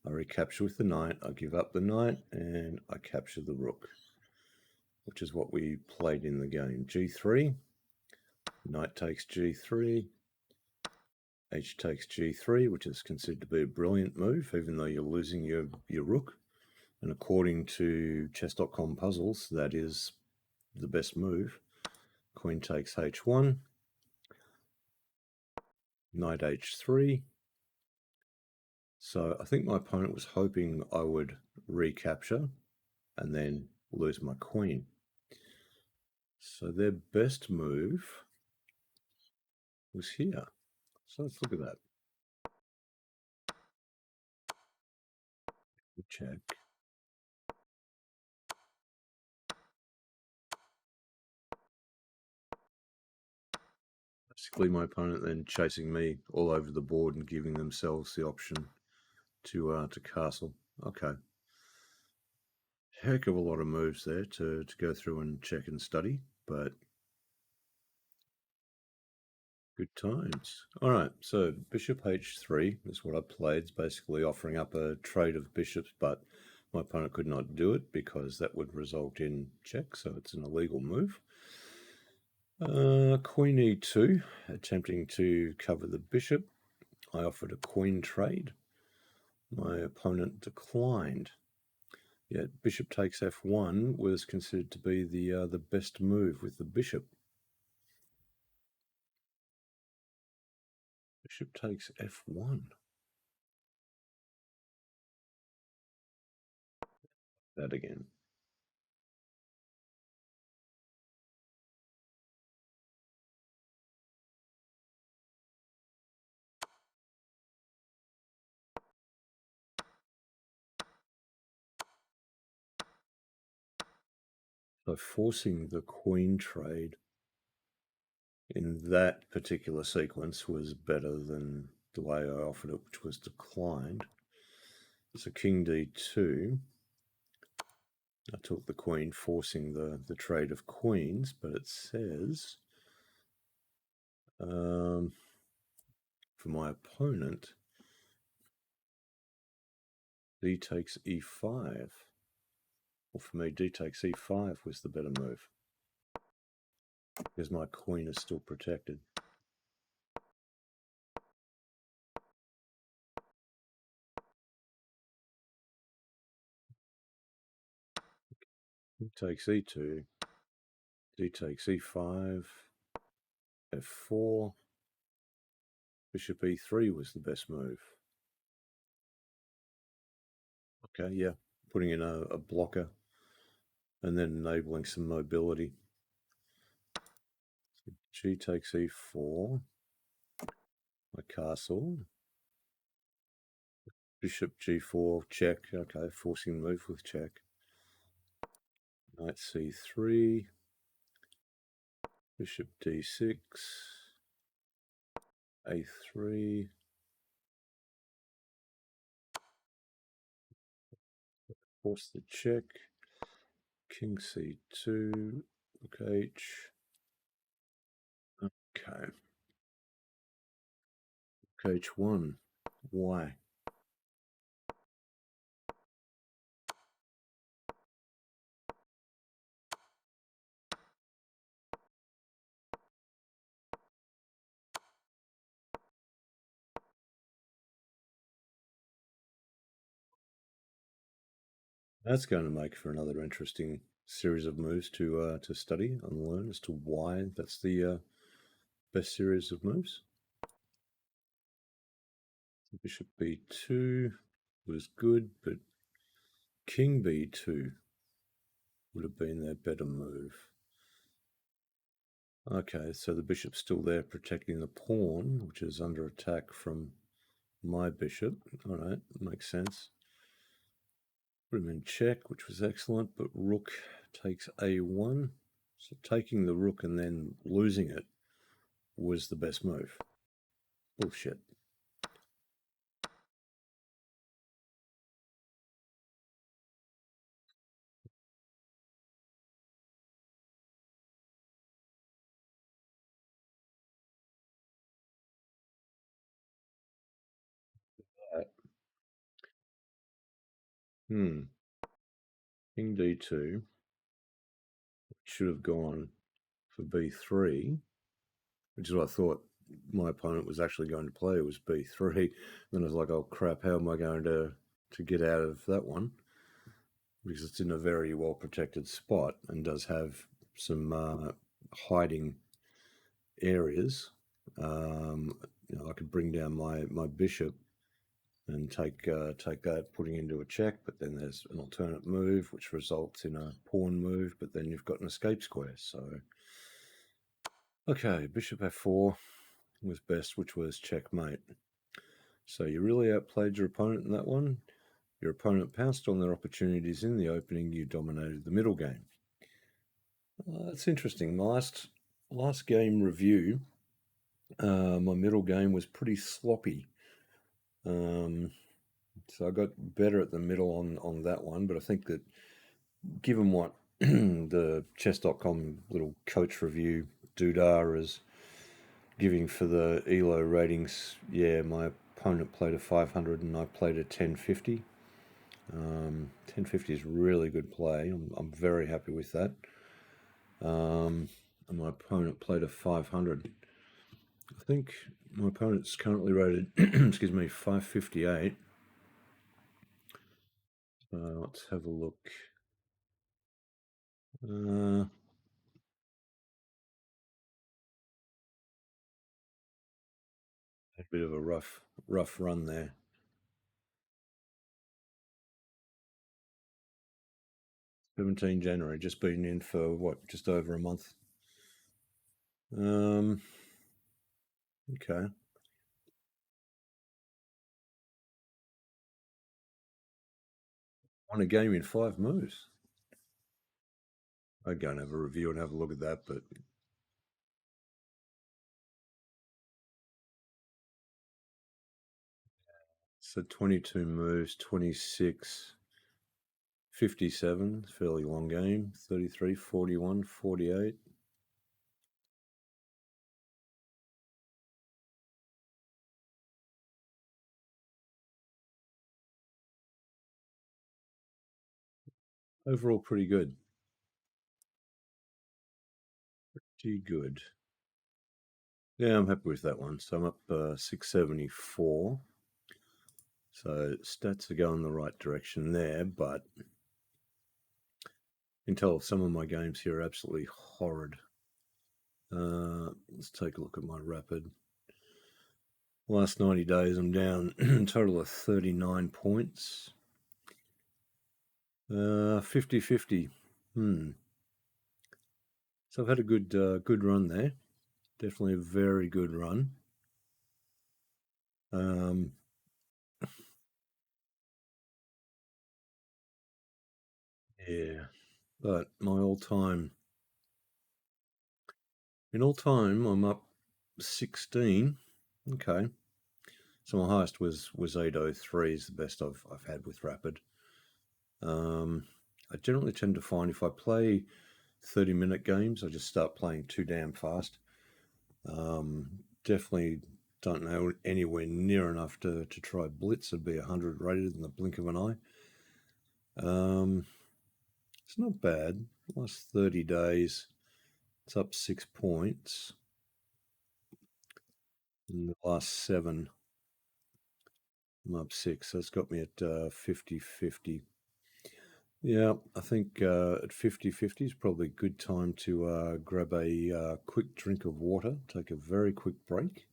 I recapture with the knight. I give up the knight and I capture the rook, which is what we played in the game. g3, knight takes g3, h takes g3, which is considered to be a brilliant move, even though you're losing your rook. And according to chess.com puzzles, that is the best move. Queen takes h1, knight h3. So I think my opponent was hoping I would recapture and then lose my queen. So their best move was here. So let's look at that. Check. Basically, my opponent then chasing me all over the board and giving themselves the option to castle. Okay. Heck of a lot of moves there to go through and check and study, but good times. All right, so bishop h3 is what I played. It's basically offering up a trade of bishops, but my opponent could not do it because that would result in check, so it's an illegal move. Queen e2, attempting to cover the bishop. I offered a queen trade. My opponent declined. Yet bishop takes f1 was considered to be the best move with the bishop. Bishop takes f1. That again. So forcing the queen trade in that particular sequence was better than the way I offered it, which was declined. So king d2. I took the queen, forcing the trade of queens, but it says for my opponent, d takes e5. Well, for me, d takes e5 was the better move because my queen is still protected. D takes e2, d takes e5, f4, bishop e3 was the best move. Okay, yeah, putting in a blocker and then enabling some mobility. G takes e4, my castle. Bishop g4, check. Okay, forcing the move with check. Knight c3, bishop d6, a3, force the check, king c2, rook h. Okay. Rook h1, why? That's going to make for another interesting series of moves to study and learn as to why that's the best series of moves. Bishop b2 was good, but king b2 would have been their better move. Okay, so the bishop's still there protecting the pawn, which is under attack from my bishop. All right, makes sense. Put him in check, which was excellent, but rook takes a1. So taking the rook and then losing it was the best move. Bullshit. King d2 should have gone for b3, which is what I thought my opponent was actually going to play, was b3. Then I was like, oh crap, how am I going to get out of that one? Because it's in a very well protected spot and does have some hiding areas. I could bring down my bishop and take that, putting into a check, but then there's an alternate move which results in a pawn move, but then you've got an escape square. So, okay, bishop f4 was best, which was checkmate. So you really outplayed your opponent in that one. Your opponent pounced on their opportunities in the opening. You dominated the middle game. That's interesting. My last game review, my middle game was pretty sloppy. So I got better at the middle on that one, but I think that given what the chess.com little coach review doodah is giving for the ELO ratings, yeah, my opponent played a 500 and I played a 1050. 1050 is really good play. I'm very happy with that. And my opponent played a 500. I think my opponent's currently rated, excuse me, 558. Let's have a look. A bit of a rough run there. 17 January, just been in for what, just over a month. Okay. Won a game in 5 moves. I'd go and have a review and have a look at that, but so 22 moves, 26, 57, fairly long game, 33, 41, 48. Overall, pretty good. Pretty good. Yeah, I'm happy with that one. So I'm up 674. So stats are going the right direction there, but you can tell some of my games here are absolutely horrid. Let's take a look at my rapid. Last 90 days, I'm down a total of 39 points. 50-50. So I've had a good run there. Definitely a very good run. Yeah, but my all-time, in all time, I'm up 16. Okay, so my highest was 803 is the best I've had with rapid. I generally tend to find if I play 30-minute games, I just start playing too damn fast. Definitely don't know anywhere near enough to try blitz. It'd be 100 rated in the blink of an eye. It's not bad. Last 30 days, it's up 6 points. In the last 7, I'm up 6. So it's got me at 50-50. Yeah, I think at 50-50 is probably a good time to grab a quick drink of water, take a very quick break,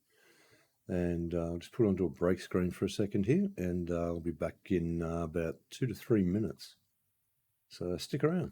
and I'll just put onto a break screen for a second here, and I'll be back in about 2 to 3 minutes. So stick around.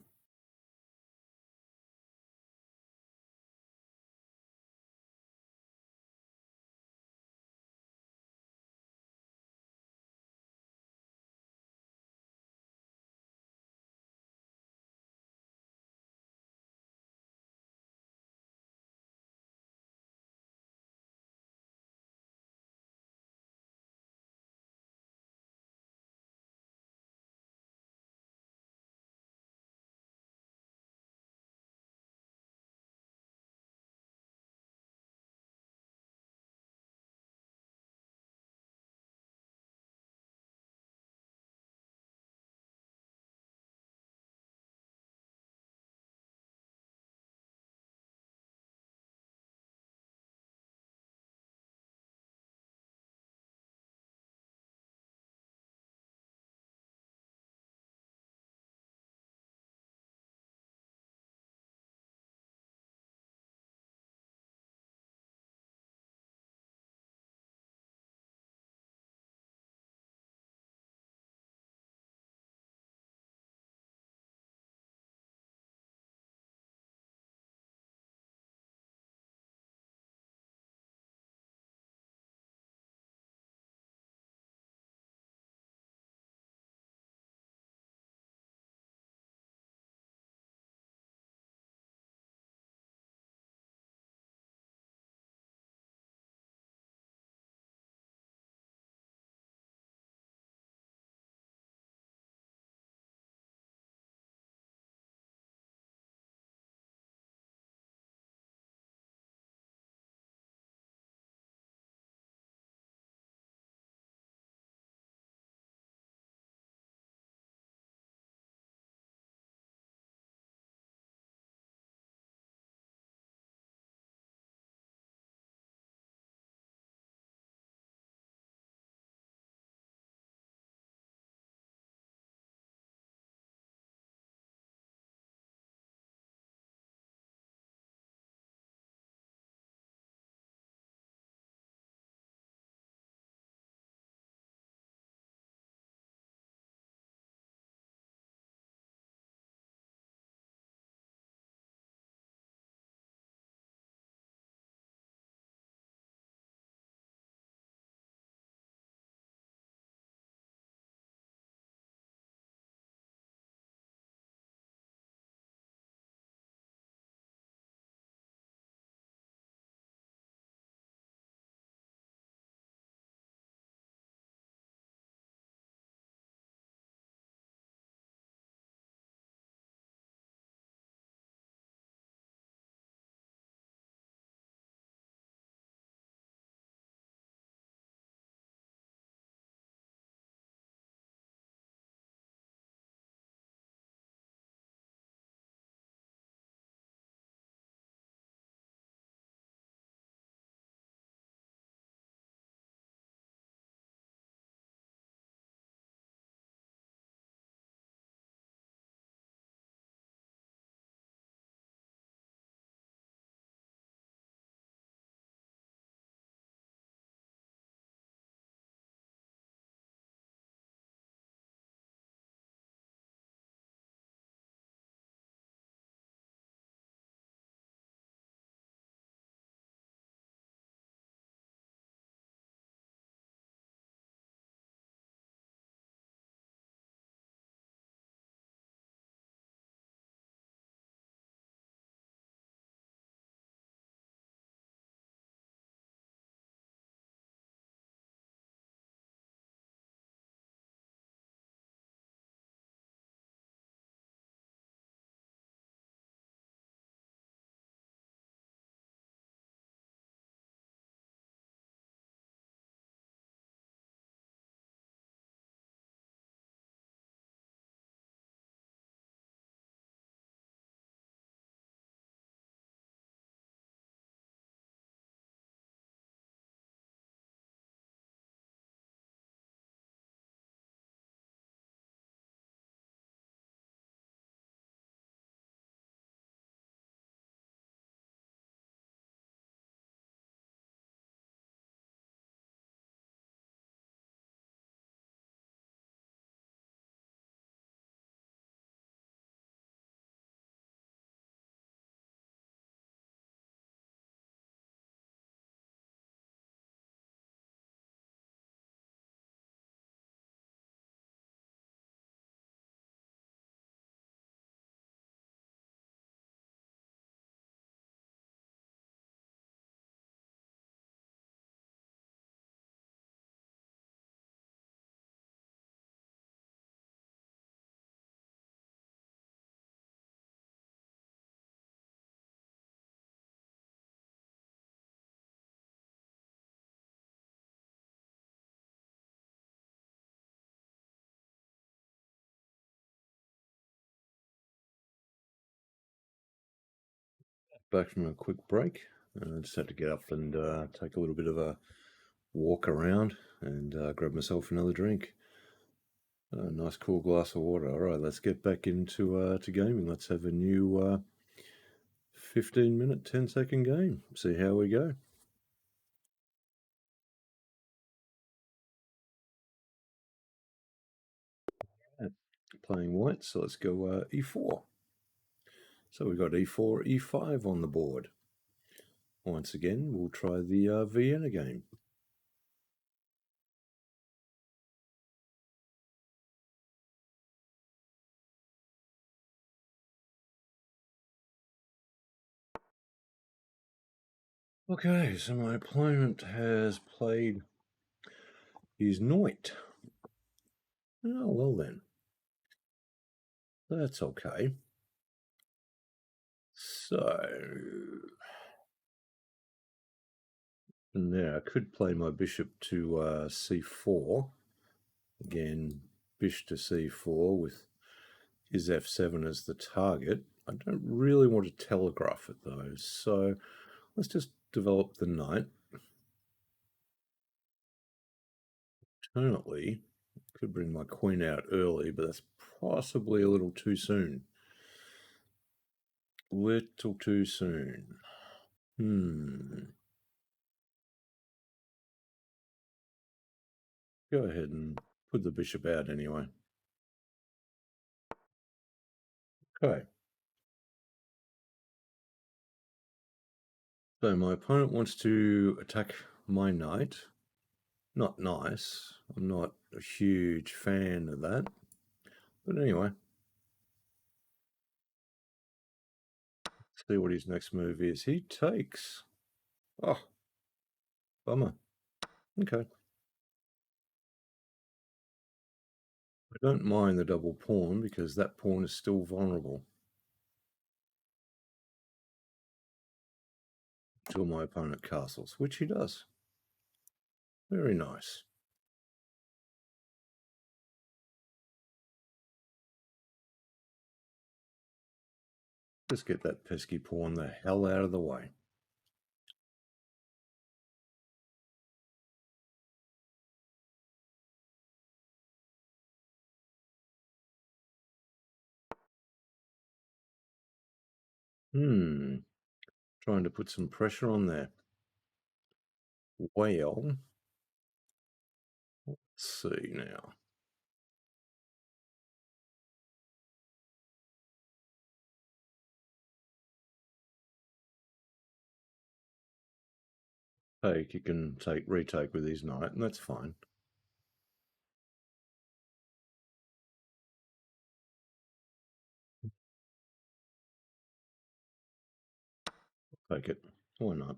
Back from a quick break. Just had to get up and take a little bit of a walk around and grab myself another drink. A nice cool glass of water. All right, let's get back into to gaming. Let's have a new 15-minute, 10-second game. See how we go. Playing white, so let's go e4. So we've got e4, e5 on the board. Once again, we'll try the Vienna game. Okay, so my opponent has played his knight. Oh, well then. That's okay. So, and there, I could play my bishop to c4. Again, bishop to c4 with his f7 as the target. I don't really want to telegraph it though, so let's just develop the knight. Alternately, could bring my queen out early, but that's possibly a little too soon. Little too soon. Go ahead and put the bishop out anyway. Okay. So my opponent wants to attack my knight. Not nice. I'm not a huge fan of that. But anyway. See what his next move is. He takes. Oh, bummer. Okay. I don't mind the double pawn because that pawn is still vulnerable until my opponent castles, which he does. Very nice. Just get that pesky pawn the hell out of the way. Trying to put some pressure on there. Well, let's see now. Take, you can retake with his knight, and that's fine. Take it. Why not?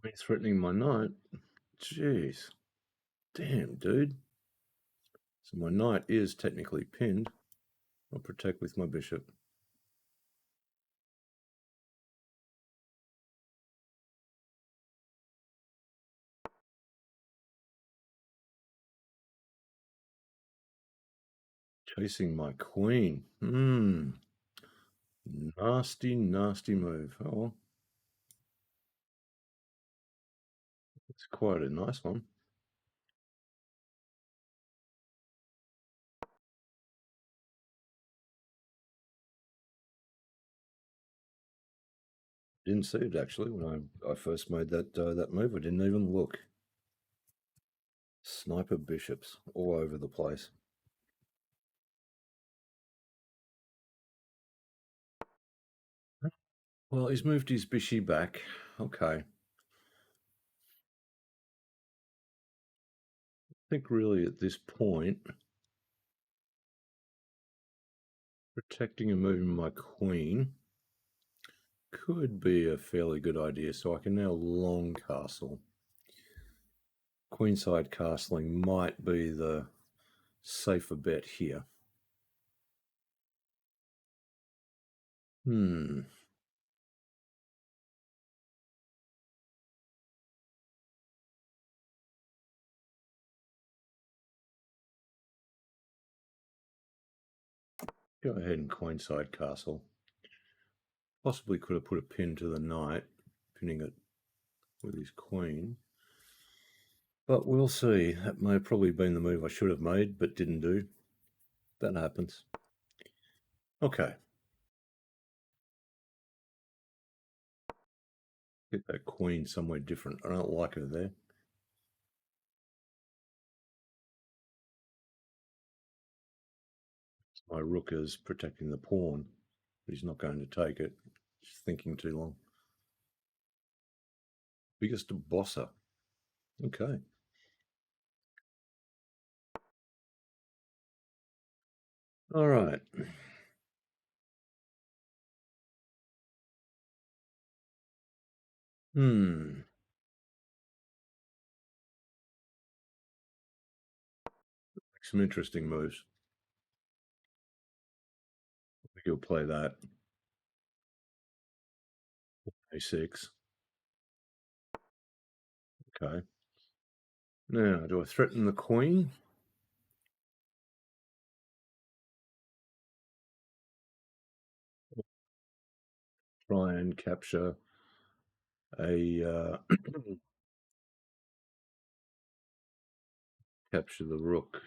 He's threatening my knight. Jeez. Damn, dude. So my knight is technically pinned. I'll protect with my bishop. Chasing my queen. Nasty, nasty move. Oh, well. It's quite a nice one. Didn't see it actually when I first made that that move. I didn't even look. Sniper bishops all over the place. Well, he's moved his bishy back. Okay. I think really at this point, protecting and moving my queen could be a fairly good idea. So I can now long castle. Queenside castling might be the safer bet here. Go ahead and queenside castle. Possibly could have put a pin to the knight, pinning it with his queen. But we'll see. That may have probably been the move I should have made, but didn't do. That happens. Okay. Get that queen somewhere different. I don't like her there. My rook is protecting the pawn. He's not going to take it. He's thinking too long. Biggest bosser. Okay. All right. Make some interesting moves. I think he'll play that. A6. Okay. Now, do I threaten the queen? Try and capture a capture the rook.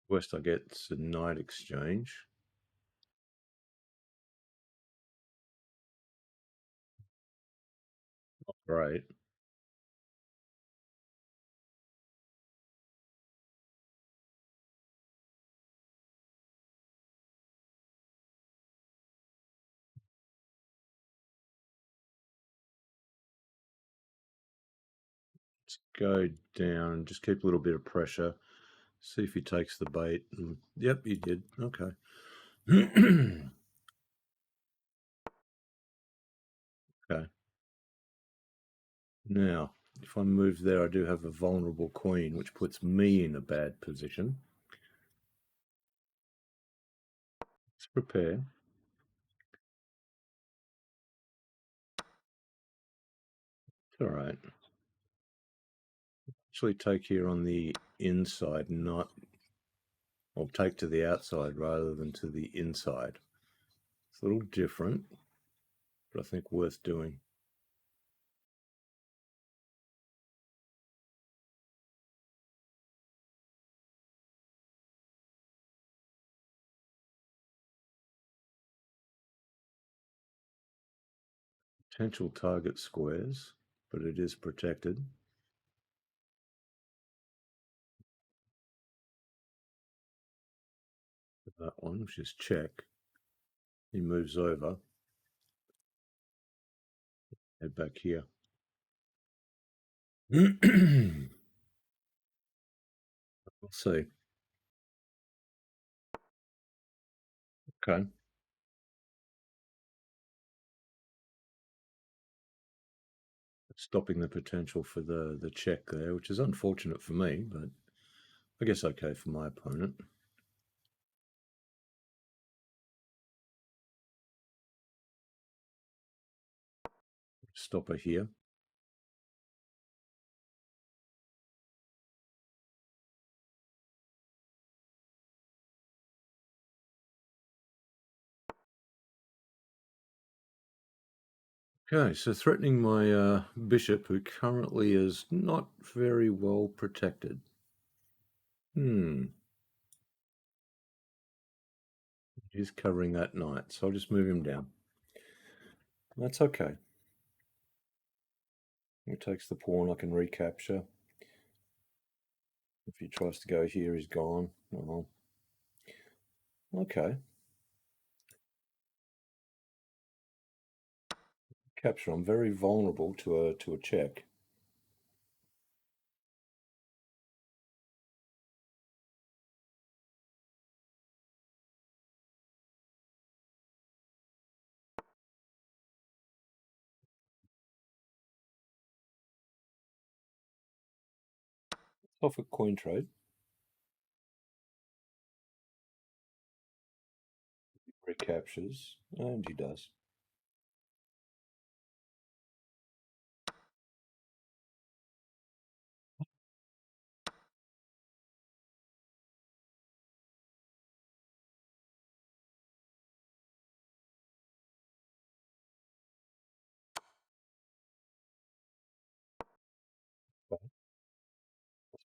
Worst I get is a knight exchange. Not great. Let's go down and just keep a little bit of pressure. See if he takes the bait. Yep, he did. Okay. Okay. Now, if I move there, I do have a vulnerable queen, which puts me in a bad position. Let's prepare. It's all right. Actually take here on the inside, not... I'll take to the outside rather than to the inside. It's a little different, but I think worth doing. Potential target squares, but it is protected. That one, which is check. He moves over. Head back here. We'll see. Okay. Stopping the potential for the check there, which is unfortunate for me, but I guess okay for my opponent. Stopper here. Okay, so threatening my bishop, who currently is not very well protected. He's covering that knight, so I'll just move him down. That's okay. He takes the pawn, I can recapture. If he tries to go here, he's gone. Oh, okay. Capture. I'm very vulnerable to a check. Off a coin trade. Recaptures, and he does.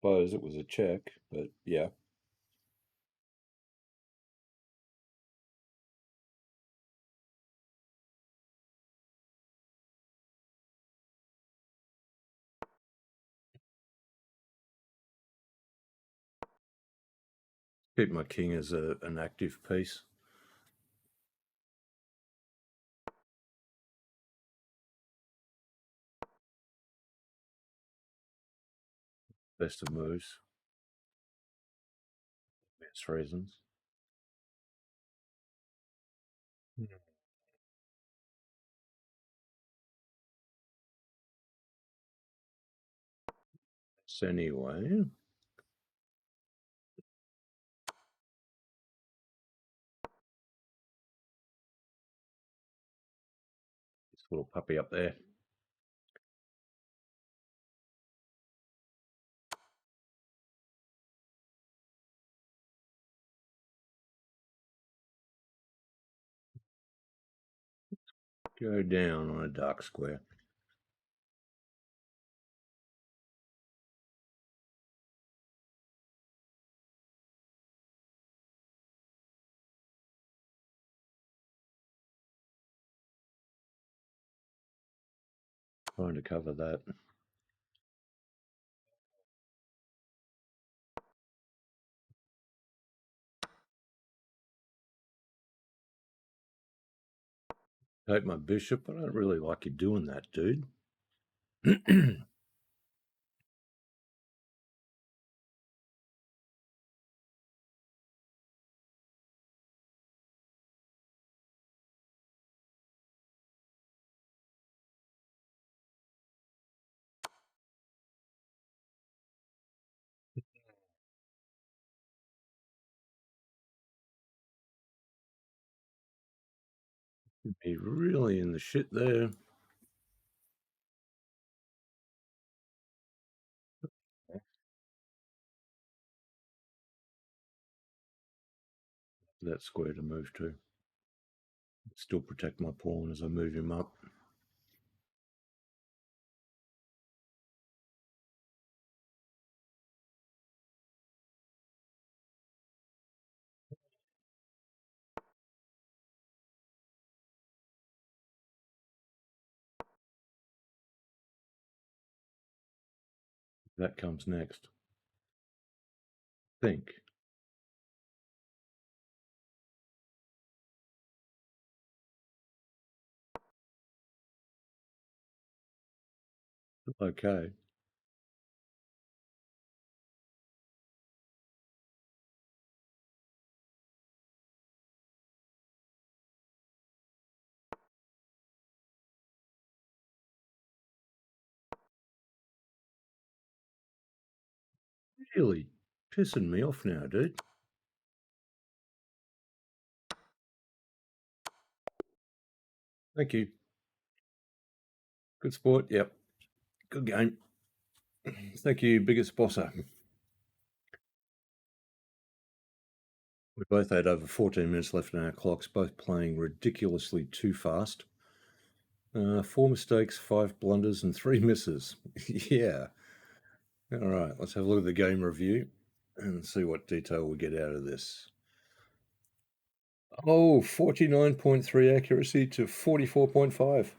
Suppose it was a check, but yeah. Keep my king as an active piece. Best of moves. Best reasons. So anyway, this little puppy up there. Go down on a dark square. Trying to cover that. Take my bishop. I don't really like you doing that, dude. Be really in the shit there. That square to move to. Still protect my pawn as I move him up. That comes next. Think. Okay. Really pissing me off now, dude. Thank you. Good sport. Yep. Good game. Thank you, biggest bosser. We both had over 14 minutes left in our clocks, both playing ridiculously too fast. 4 mistakes, 5 blunders, and 3 misses. Yeah. All right, let's have a look at the game review and see what detail we get out of this. Oh, 49.3 accuracy to 44.5.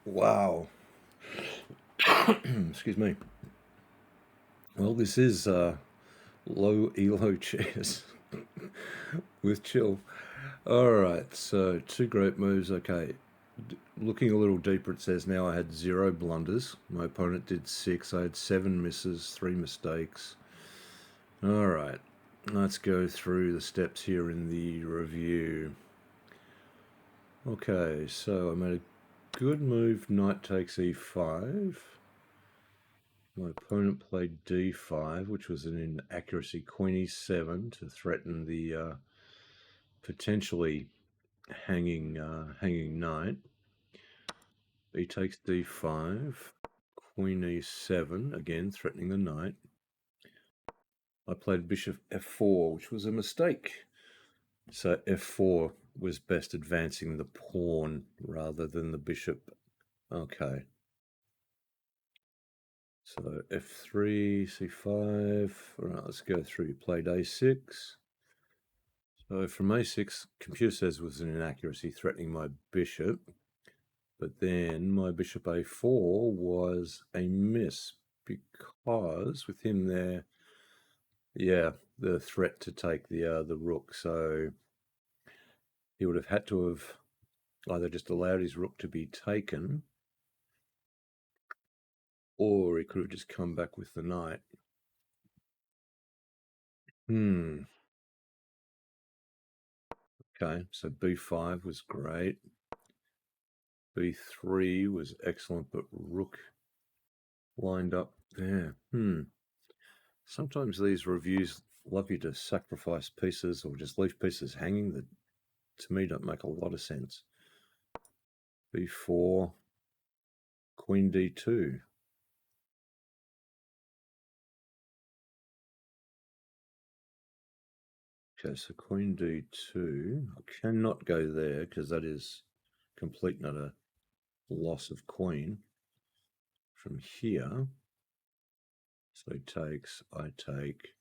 Wow. Excuse me. Well, this is low elo chess with chill. All right, so 2 great moves. Okay, looking a little deeper, it says now I had 0 blunders. My opponent did 6. I had 7 misses, 3 mistakes. All right, let's go through the steps here in the review. Okay, so I made a good move. Knight takes e5. My opponent played d5, which was an inaccuracy. Queen e7 to threaten the potentially hanging knight. He takes d5. Queen e7, again threatening the knight. I played bishop f4, which was a mistake. So f4 was best advancing the pawn rather than the bishop. Okay. So f3, c5. All right, let's go through. Played a6. So from a6, computer says was an inaccuracy threatening my bishop. But then my bishop a4 was a miss because with him there, yeah, the threat to take the rook. So he would have had to have either just allowed his rook to be taken, or he could have just come back with the knight. Okay, so b5 was great. b3 was excellent, but rook lined up there. Sometimes these reviews love you to sacrifice pieces or just leave pieces hanging that to me don't make a lot of sense. b4, queen d2. Okay, so queen d2. I cannot go there because that is complete and utter loss of queen. From here, so he takes, I take.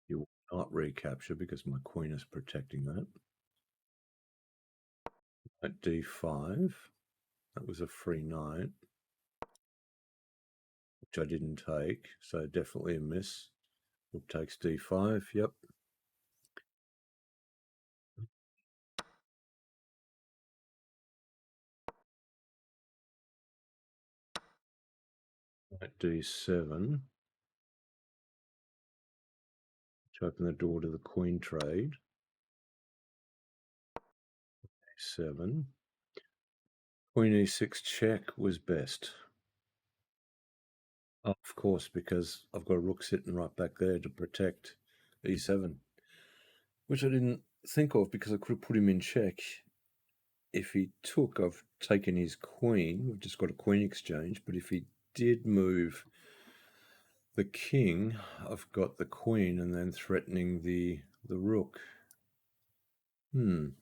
You will not recapture because my queen is protecting that. At d5, that was a free knight, which I didn't take, so definitely a miss. Rook takes d5, yep. At d7, to open the door to the queen trade. a7. Queen e6 check was best. Of course, because I've got a rook sitting right back there to protect e7, which I didn't think of because I could have put him in check. If he took, I've taken his queen. We've just got a queen exchange. But if he did move the king, I've got the queen and then threatening the rook. e7,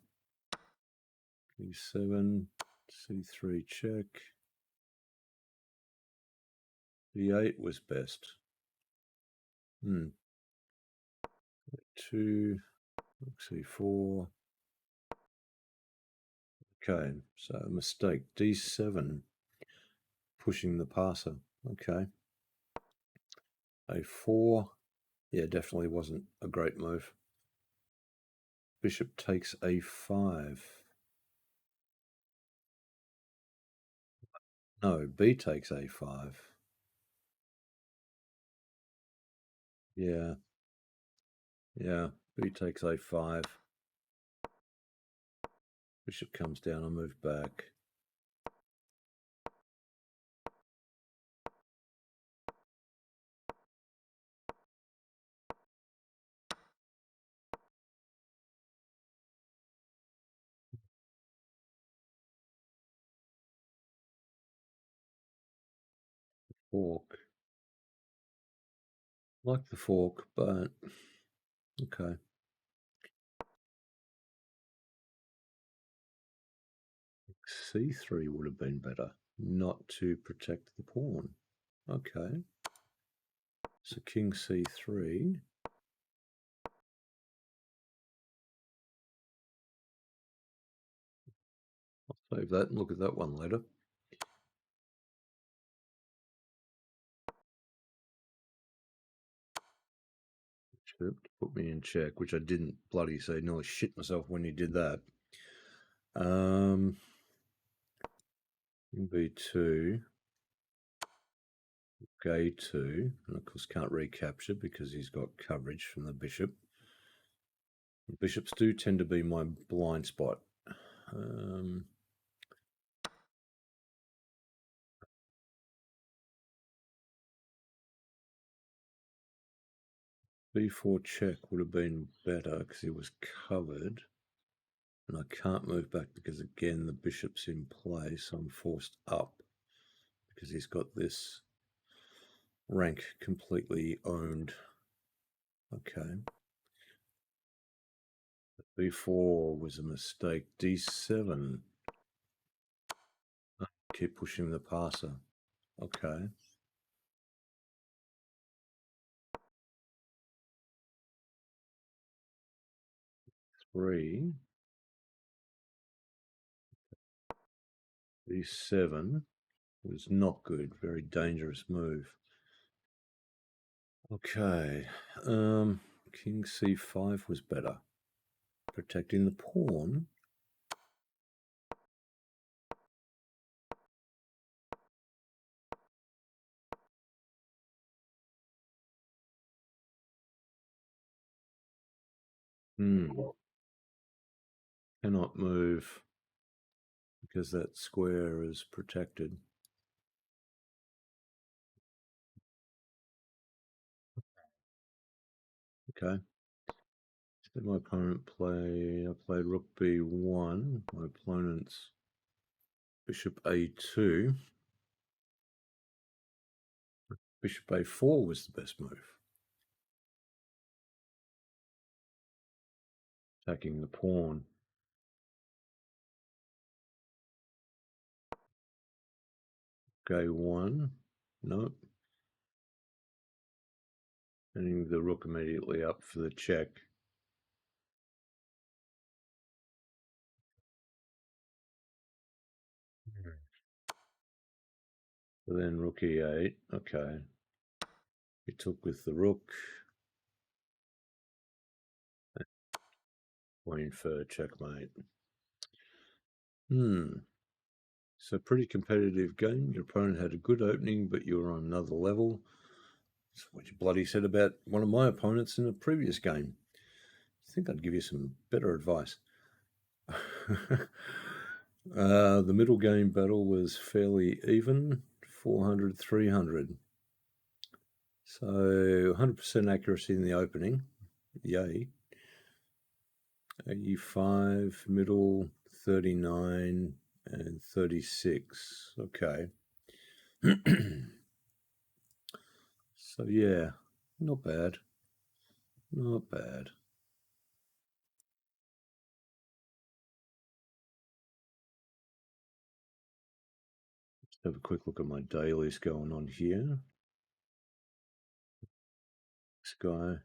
c3 check. d8 was best. 2, c4. Okay, so a mistake. d7, pushing the passer. Okay. a4, yeah, definitely wasn't a great move. Bishop takes a5. No, b takes a5. Yeah, yeah, b takes a5. Bishop comes down, I move back. Fork. Like the fork, but okay. c3 would have been better, not to protect the pawn. Okay. So king c3. I'll save that and look at that one later. To put me in check, which I didn't bloody say. Nearly shit myself when he did that. b2, a2, and of course can't recapture because he's got coverage from the bishop. Bishops do tend to be my blind spot. b4 check would have been better because he was covered. And I can't move back because, again, the bishop's in play, so I'm forced up because he's got this rank completely owned. Okay. b4 was a mistake. d7. Keep pushing the passer. Okay. 3, D7 was not good. Very dangerous move. Okay. King C5 was better. Protecting the pawn. Cannot move because that square is protected. Okay. Did my opponent play? I played rook b1. My opponent's bishop a2. Bishop a4 was the best move. Attacking the pawn. a1. Nope. Sending the rook immediately up for the check. So then rook e8. Okay. He took with the rook. Queen for checkmate. So pretty competitive game. Your opponent had a good opening, but you were on another level. That's what you bloody said about one of my opponents in a previous game. I think I'd give you some better advice. The middle game battle was fairly even, 400, 300. So 100% accuracy in the opening. Yay. 85, middle 39, and 36. Okay. So yeah, not bad. Not bad. Let's have a quick look at my dailies going on here. This guy.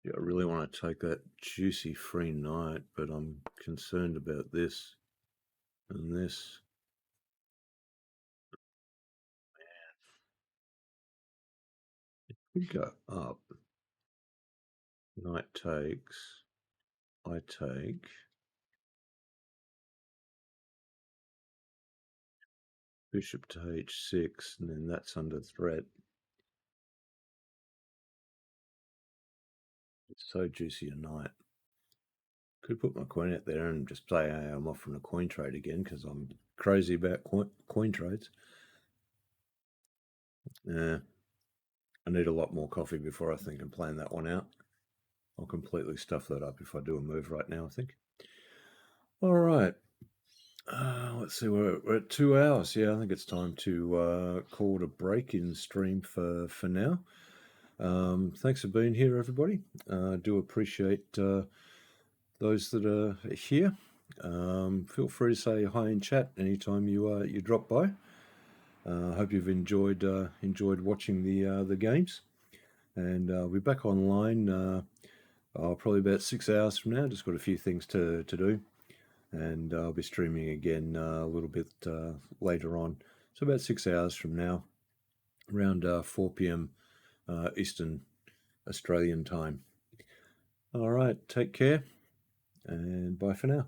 Yeah, I really want to take that juicy free knight, but I'm concerned about this and this. We go up. Knight takes. I take. Bishop to h6, and then that's under threat. It's so juicy a knight. Could put my queen out there and just say, hey, I'm off from a coin trade again because I'm crazy about coin trades. Yeah. I need a lot more coffee before I think and plan that one out. I'll completely stuff that up if I do a move right now, I think. All right. Let's see, we're at 2 hours. Yeah, I think it's time to call it a break in stream for now. Thanks for being here, everybody. I do appreciate those that are here. Feel free to say hi in chat anytime you drop by. I hope you've enjoyed watching the games, and I'll be back online probably about 6 hours from now. Just got a few things to do, and I'll be streaming again a little bit later on. So about 6 hours from now, around 4 p.m. Eastern Australian time. All right, take care, and bye for now.